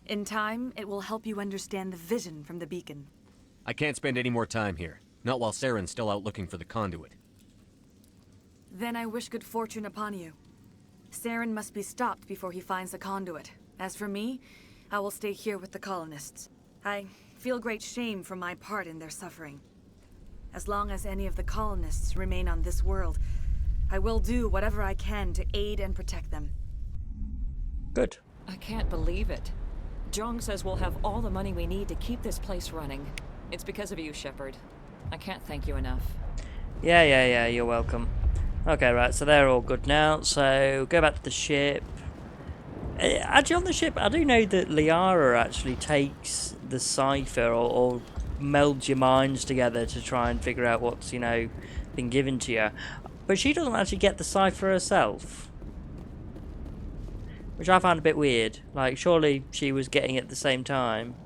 In time, it will help you understand the vision from the beacon. I can't spend any more time here. Not while Saren's still out looking for the conduit. Then I wish good fortune upon you. Saren must be stopped before he finds the conduit. As for me, I will stay here with the Colonists. I feel great shame for my part in their suffering. As long as any of the Colonists remain on this world, I will do whatever I can to aid and protect them. Good. I can't believe it. Jong says we'll have all the money we need to keep this place running. It's because of you, Shepard. I can't thank you enough. Yeah, you're welcome. Okay, right, so they're all good now. So, go back to the ship. Actually, on the ship, I do know that Liara actually takes the cipher or melds your minds together to try and figure out what's, you know, been given to you. But she doesn't actually get the cipher herself. Which I found a bit weird. Like, surely she was getting it at the same time.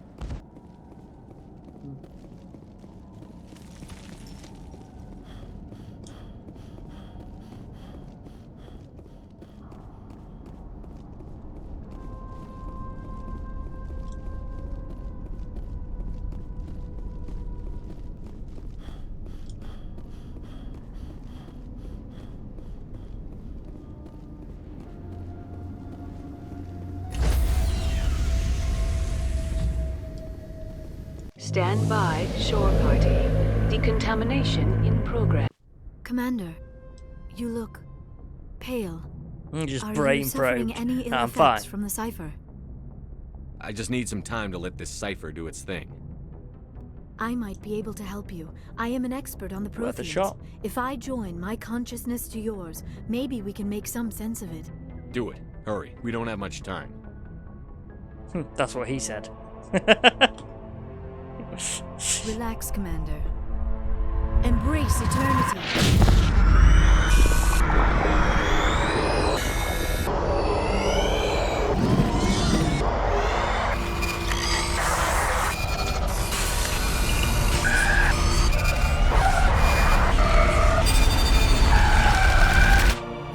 Stand by, shore party. Decontamination in progress. Commander, you look pale. Just Are brain you suffering probed. any ill I'm effects fine. from the cipher? I just need some time to let this cipher do its thing. I might be able to help you. I am an expert on the Worth a Protheans. shot. If I join my consciousness to yours, maybe we can make some sense of it. Do it. Hurry. We don't have much time. That's what he said. Relax, Commander. Embrace eternity.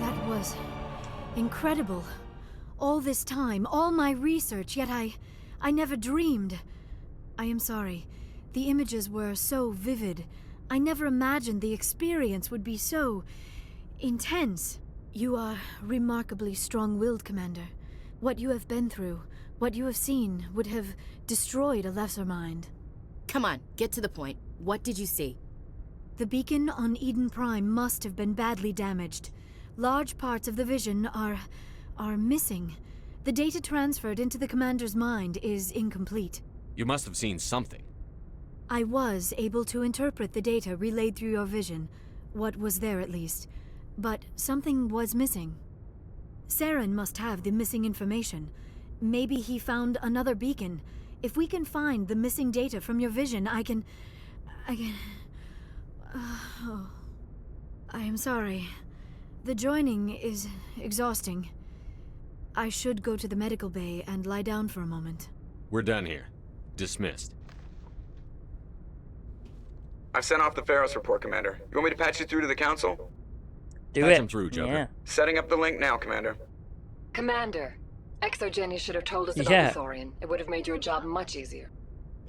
That was incredible. All this time, all my research, yet I never dreamed. I am sorry. The images were so vivid. I never imagined the experience would be so intense. You are remarkably strong-willed, Commander. What you have been through, what you have seen, would have destroyed a lesser mind. Come on, get to the point. What did you see? The beacon on Eden Prime must have been badly damaged. Large parts of the vision are missing. The data transferred into the Commander's mind is incomplete. You must have seen something. I was able to interpret the data relayed through your vision, what was there at least, but something was missing. Saren must have the missing information. Maybe he found another beacon. If we can find the missing data from your vision, I can... Oh. I am sorry. The joining is exhausting. I should go to the medical bay and lie down for a moment. We're done here. Dismissed. I've sent off the Feros report, Commander. You want me to patch you through to the Council? Patch him through, Joker. Yeah. Setting up the link now, Commander. Commander, Exogeny should have told us about Yeah. the Thorian. It would have made your job much easier.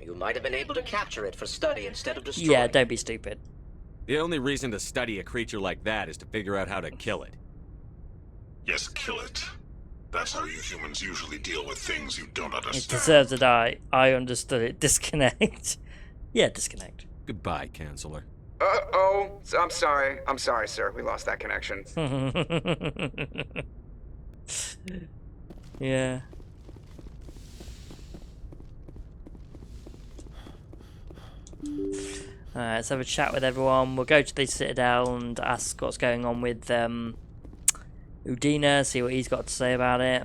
You might have been able to capture it for study instead of destroying. Yeah, don't be stupid. The only reason to study a creature like that is to figure out how to kill it. Yes, kill it. That's how you humans usually deal with things you don't It understand. deserves to die. I understood it. Disconnect. Yeah, disconnect. Goodbye, Counselor. Oh, I'm sorry. I'm sorry, sir. We lost that connection. Yeah. Alright, let's have a chat with everyone. We'll go to the Citadel and ask what's going on with Udina, see what he's got to say about it.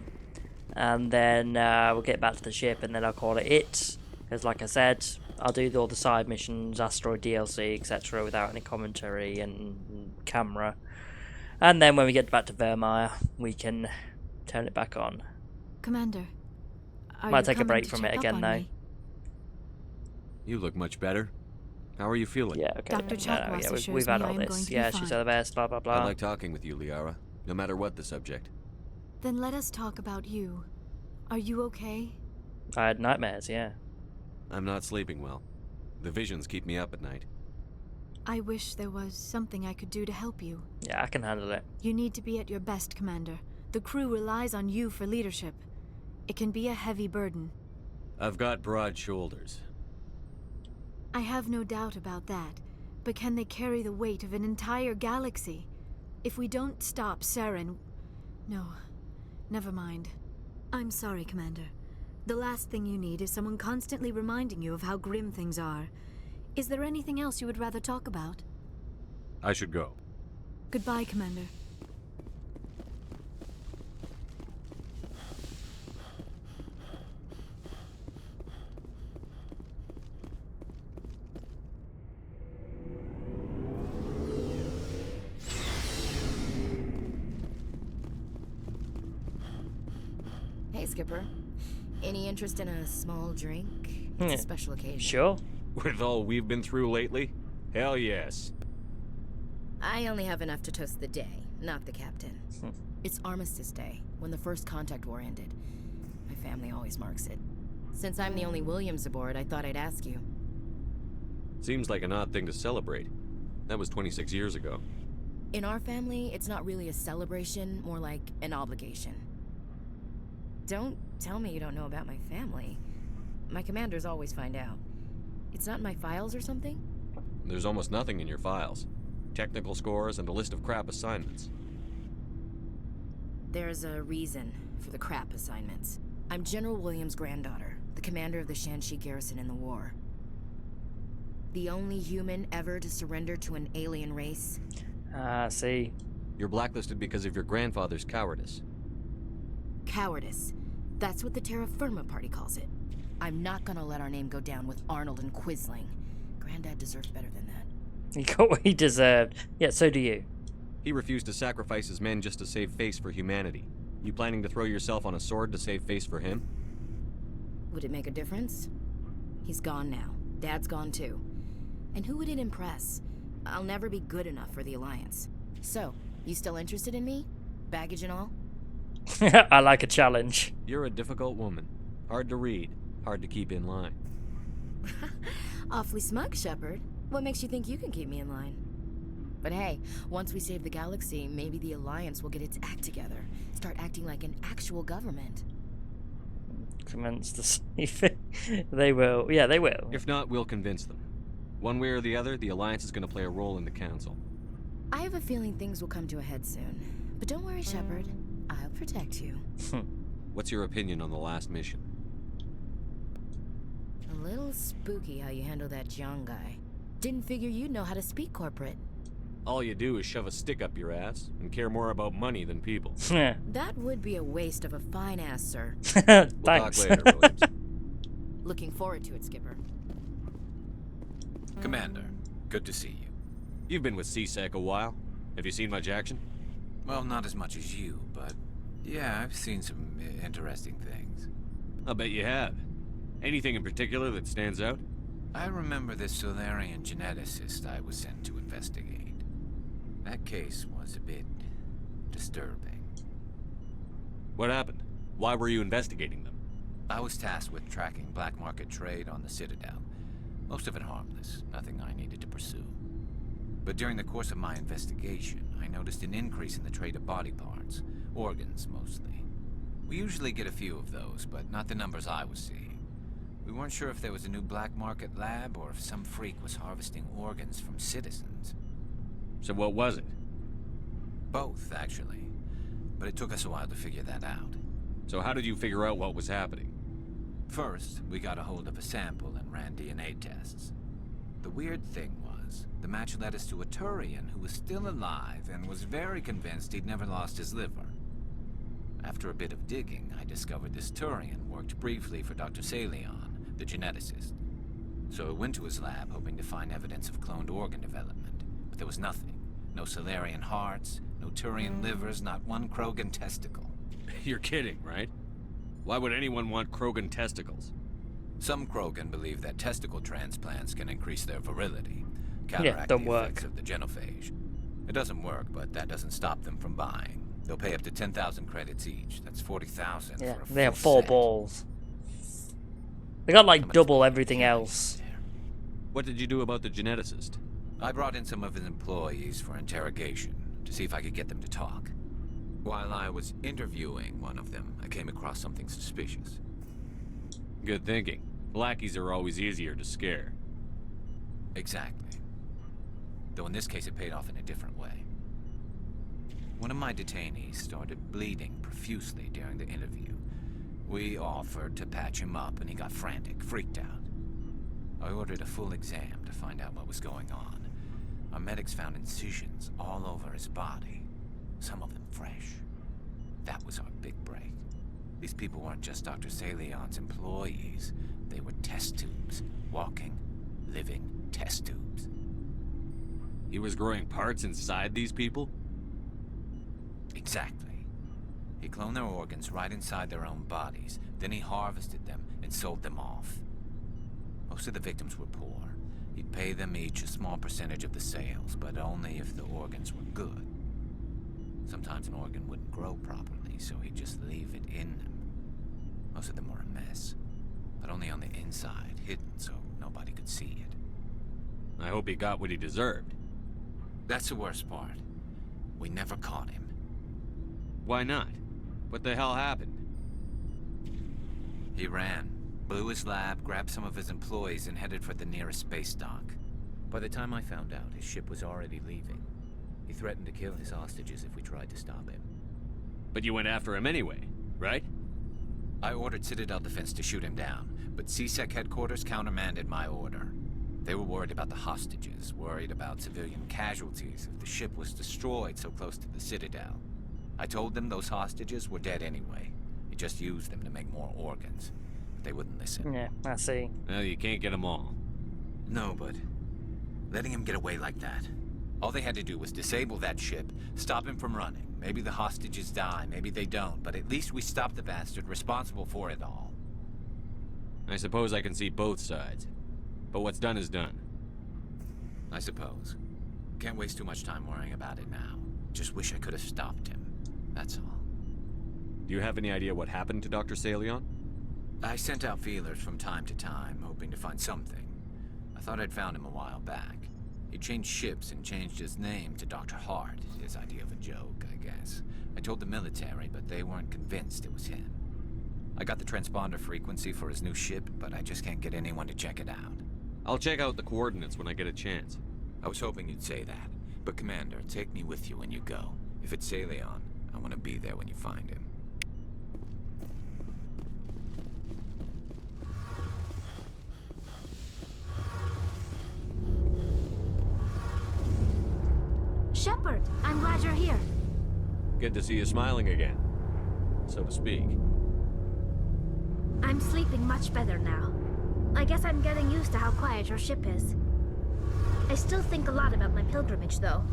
And then we'll get back to the ship, and then I'll call it. Because like I said, I'll do all the side missions, Asteroid DLC, etc. without any commentary and camera. And then when we get back to Vermeer, we can turn it back on. Commander, Might take a break from it again, though. You look much better. How are you feeling? Yeah, okay. Dr. Chakwas assures we've had me all I am this. going to Yeah, be she's fine. the best, blah, blah, blah. I like talking with you, Liara, no matter what the subject. Then let us talk about you. Are you okay? I had nightmares, yeah. I'm not sleeping well. The visions keep me up at night. I wish there was something I could do to help you. Yeah, I can handle it. You need to be at your best, Commander. The crew relies on you for leadership. It can be a heavy burden. I've got broad shoulders. I have no doubt about that. But can they carry the weight of an entire galaxy? If we don't stop Saren... No. Never mind. I'm sorry, Commander. The last thing you need is someone constantly reminding you of how grim things are. Is there anything else you would rather talk about? I should go. Goodbye, Commander. Hey, Skipper. Any interest in a small drink? It's a special occasion. Sure. With all we've been through lately? Hell yes. I only have enough to toast the day, not the captain. It's Armistice Day, when the First Contact War ended. My family always marks it. Since I'm the only Williams aboard, I thought I'd ask you. Seems like an odd thing to celebrate. That was 26 years ago. In our family, it's not really a celebration, more like an obligation. Don't tell me you don't know about my family. My commanders always find out. It's not in my files or something? There's almost nothing in your files. Technical scores and a list of crap assignments. There's a reason for the crap assignments. I'm General Williams' granddaughter, the commander of the Shanxi garrison in the war. The only human ever to surrender to an alien race. See. You're blacklisted because of your grandfather's cowardice. Cowardice. That's what the Terra Firma Party calls it. I'm not gonna let our name go down with Arnold and Quisling. Granddad deserves better than that. He got what he deserved. Yeah, so do you. He refused to sacrifice his men just to save face for humanity. You planning to throw yourself on a sword to save face for him? Would it make a difference? He's gone now. Dad's gone too. And who would it impress? I'll never be good enough for the Alliance. So, you still interested in me? Baggage and all? I like a challenge. You're a difficult woman. Hard to read. Hard to keep in line. Awfully smug, Shepard. What makes you think you can keep me in line? But hey, once we save the galaxy, maybe the Alliance will get its act together. Start acting like an actual government. Commence the save. They will. Yeah, they will. If not, we'll convince them. One way or the other, the Alliance is going to play a role in the Council. I have a feeling things will come to a head soon. But don't worry, Shepard. I'll protect you. What's your opinion on the last mission? A little spooky how you handle that Jiang guy. Didn't figure you'd know how to speak corporate. All you do is shove a stick up your ass and care more about money than people. That would be a waste of a fine ass, sir. We'll talk later, Williams. Looking forward to it, Skipper. Commander, good to see you. You've been with CSEC a while. Have you seen much action? Well, not as much as you, but yeah, I've seen some interesting things. I'll bet you have. Anything in particular that stands out? I remember this Solarian geneticist I was sent to investigate. That case was a bit disturbing. What happened? Why were you investigating them? I was tasked with tracking black market trade on the Citadel. Most of it harmless, nothing I needed to pursue. But during the course of my investigation, I noticed an increase in the trade of body parts, organs mostly. We usually get a few of those, but not the numbers I was seeing. We weren't sure if there was a new black market lab or if some freak was harvesting organs from citizens. So what was it? Both, actually. But it took us a while to figure that out. So how did you figure out what was happening? First, we got a hold of a sample and ran DNA tests. The weird thing was, was. The match led us to a Turian who was still alive and was very convinced he'd never lost his liver. After a bit of digging, I discovered this Turian worked briefly for Dr. Salion, the geneticist. So I went to his lab hoping to find evidence of cloned organ development, but there was nothing. No Salarian hearts, no Turian livers, not one Krogan testicle. You're kidding, right? Why would anyone want Krogan testicles? Some Krogan believe that testicle transplants can increase their virility, counteract don't the work. effects of the genophage. It doesn't work, but that doesn't stop them from buying. They'll pay up to 10,000 credits each. That's 40,000 Yeah, for a they have full 4 set. balls. They got like double everything else. What did you do about the geneticist? I brought in some of his employees for interrogation, to see if I could get them to talk. While I was interviewing one of them, I came across something suspicious. Good thinking. Lackeys are always easier to scare. Exactly. Though in this case it paid off in a different way. One of my detainees started bleeding profusely during the interview. We offered to patch him up and he got frantic, freaked out. I ordered a full exam to find out what was going on. Our medics found incisions all over his body, some of them fresh. That was our big break. These people weren't just Dr. Salion's employees. They were test tubes. Walking, living test tubes. He was growing parts inside these people? Exactly. He cloned their organs right inside their own bodies. Then he harvested them and sold them off. Most of the victims were poor. He'd pay them each a small percentage of the sales, but only if the organs were good. Sometimes an organ wouldn't grow properly, so he'd just leave it in them. Most of them were a mess, but only on the inside, hidden so nobody could see it. I hope he got what he deserved. That's the worst part. We never caught him. Why not? What the hell happened? He ran, blew his lab, grabbed some of his employees, and headed for the nearest space dock. By the time I found out, his ship was already leaving. He threatened to kill his hostages if we tried to stop him. But you went after him anyway, right? I ordered Citadel Defense to shoot him down, but CSEC headquarters countermanded my order. They were worried about the hostages, worried about civilian casualties if the ship was destroyed so close to the Citadel. I told them those hostages were dead anyway. He just used them to make more organs. But they wouldn't listen. Yeah, I see. Well, you can't get them all. No, but letting him get away like that. All they had to do was disable that ship, stop him from running. Maybe the hostages die, maybe they don't, but at least we stopped the bastard responsible for it all. I suppose I can see both sides. But what's done is done. I suppose. Can't waste too much time worrying about it now. Just wish I could have stopped him. That's all. Do you have any idea what happened to Dr. Salion? I sent out feelers from time to time, hoping to find something. I thought I'd found him a while back. He changed ships and changed his name to Dr. Hart, his idea of a joke, I guess. I told the military, but they weren't convinced it was him. I got the transponder frequency for his new ship, but I just can't get anyone to check it out. I'll check out the coordinates when I get a chance. I was hoping you'd say that. But Commander, take me with you when you go. If it's Salion, I want to be there when you find him. Shepard, I'm glad you're here. Good to see you smiling again, so to speak. I'm sleeping much better now. I guess I'm getting used to how quiet your ship is. I still think a lot about my pilgrimage, though.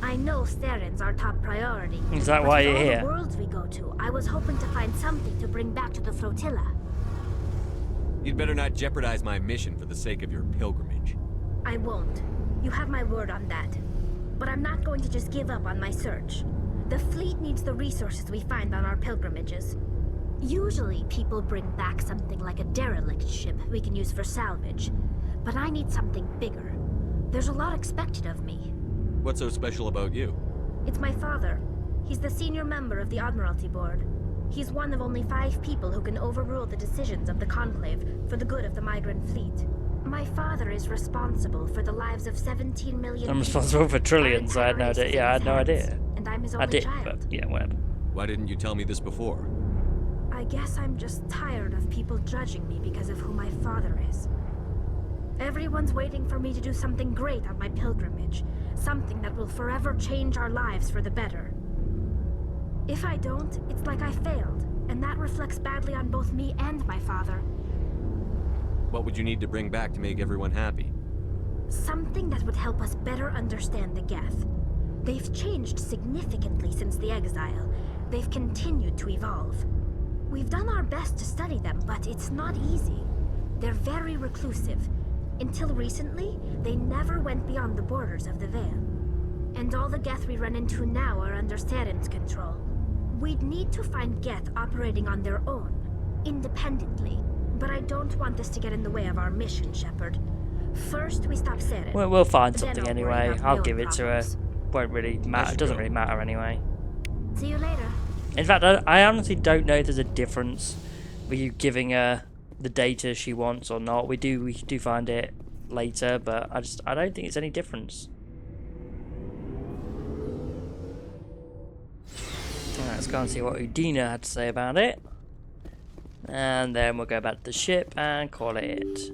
I know Steren's our top priority. Is that why you're all here? the worlds we go to, I was hoping to find something to bring back to the flotilla. You'd better not jeopardize my mission for the sake of your pilgrimage. I won't. You have my word on that. But I'm not going to just give up on my search. The fleet needs the resources we find on our pilgrimages. Usually, people bring back something like a derelict ship we can use for salvage. But I need something bigger. There's a lot expected of me. What's so special about you? It's my father. He's the senior member of the Admiralty Board. He's one of only 5 people who can overrule the decisions of the Conclave for the good of the migrant fleet. My father is responsible for the lives of 17 million I'm people. responsible for trillions. I had no idea. Yeah, I had no idea. And I'm his I only did, child. but yeah, whatever. Why didn't you tell me this before? I guess I'm just tired of people judging me because of who my father is. Everyone's waiting for me to do something great on my pilgrimage. Something that will forever change our lives for the better. If I don't, it's like I failed, and that reflects badly on both me and my father. What would you need to bring back to make everyone happy? Something that would help us better understand the Geth. They've changed significantly since the exile. They've continued to evolve. We've done our best to study them, but it's not easy. They're very reclusive. Until recently, they never went beyond the borders of the Veil. And all the Geth we run into now are under Saren's control. We'd need to find Geth operating on their own, independently. But I don't want this to get in the way of our mission, Shepard. First, we stop Saren. We'll find Then something I'll worry anyway. about my I'll own give it to her. problems. Won't really matter. It doesn't really matter anyway. See you later. In fact, I honestly don't know if there's a difference with you giving her the data she wants or not. We do find it later, but I don't think it's any difference. Alright, let's go and see what Udina had to say about it. And then we'll go back to the ship and call it it.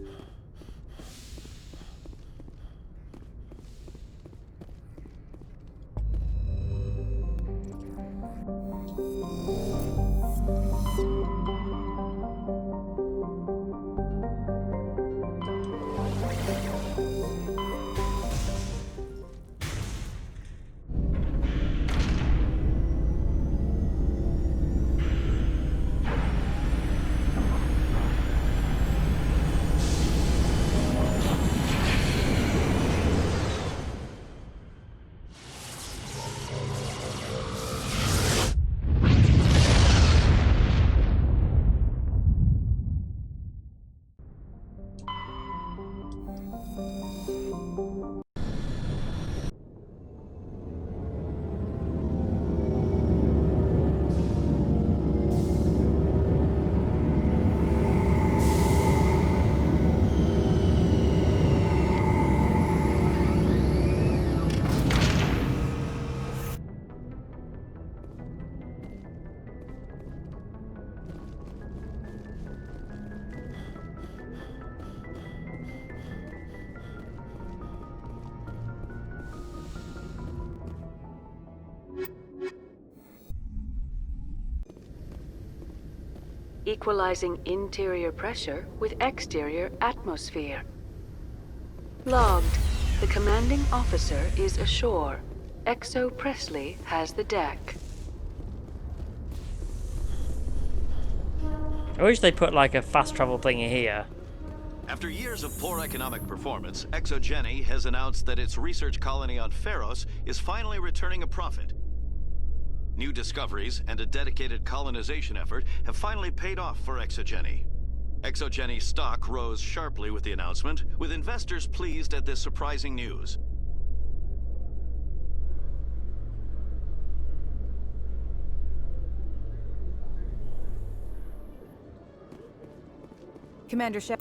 Equalizing interior pressure with exterior atmosphere. Logged. The commanding officer is ashore. Exo Presley has the deck. I wish they put like a fast travel thing in here. After years of poor economic performance, ExoGeni has announced that its research colony on Feros is finally returning a profit. New discoveries and a dedicated colonization effort have finally paid off for ExoGeni. ExoGeni stock rose sharply with the announcement, with investors pleased at this surprising news. Commander Shep.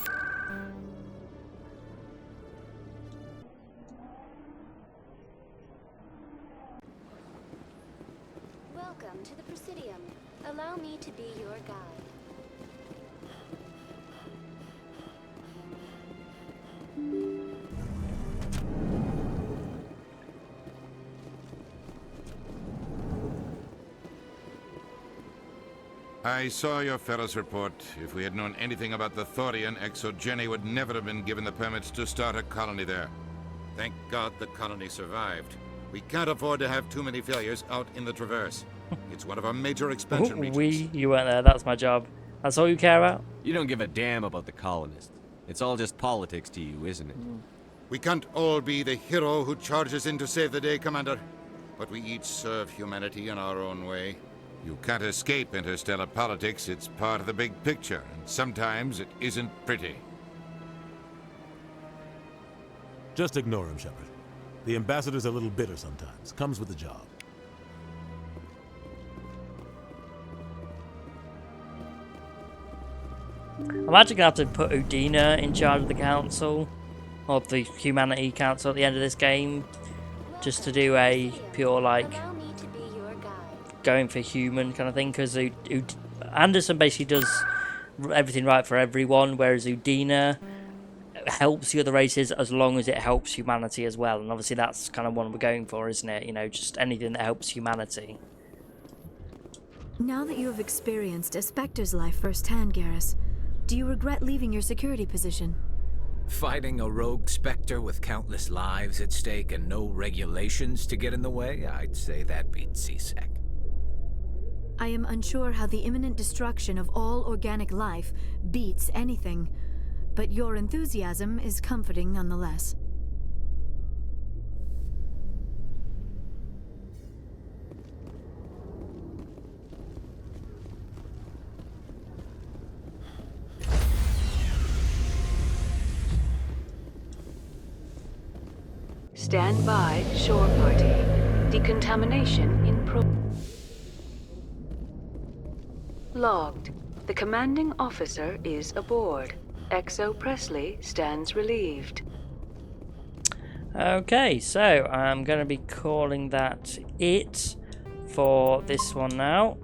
Welcome to the Presidium. Allow me to be your guide. I saw your Feros report. If we had known anything about the Thorian, ExoGeni would never have been given the permits to start a colony there. Thank God the colony survived. We can't afford to have too many failures out in the Traverse. It's one of our major expansion regions. You weren't there. That's my job. That's all you care about? You don't give a damn about the colonists. It's all just politics to you, isn't it? We can't all be the hero who charges in to save the day, Commander. But we each serve humanity in our own way. You can't escape interstellar politics. It's part of the big picture, and sometimes it isn't pretty. Just ignore him, Shepard. The ambassador's a little bitter sometimes. Comes with the job. I'm actually going to have to put Udina in charge of the council, or the Humanity Council at the end of this game, just to do a pure, like, going for human kind of thing, because Anderson basically does everything right for everyone, whereas Udina, helps the other races as long as it helps humanity as well. And obviously that's kind of what we're going for, isn't it? You know, just anything that helps humanity. Now that you have experienced a Spectre's life firsthand, Garrus, do you regret leaving your security position? Fighting a rogue Spectre with countless lives at stake and no regulations to get in the way? I'd say that beats CSEC. I am unsure how the imminent destruction of all organic life beats anything, but your enthusiasm is comforting nonetheless. Stand by, shore party. Decontamination in Logged. The commanding officer is aboard. XO Presley stands relieved. Okay, so I'm going to be calling that it for this one now.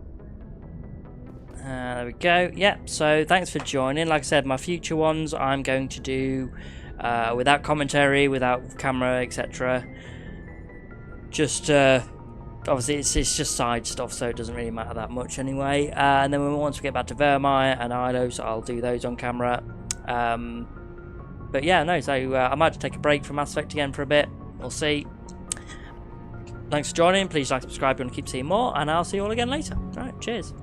There we go. Yep, so thanks for joining. Like I said, my future ones I'm going to do without commentary, without camera, etc. Just obviously it's just side stuff, so it doesn't really matter that much anyway. And then once we get back to Vermeer and Ilos, I'll do those on camera. But yeah, no, so I might take a break from Mass Effect again for a bit. We'll see. Thanks for joining. Please like, subscribe if you want to keep seeing more, and I'll see you all again later. All right, cheers.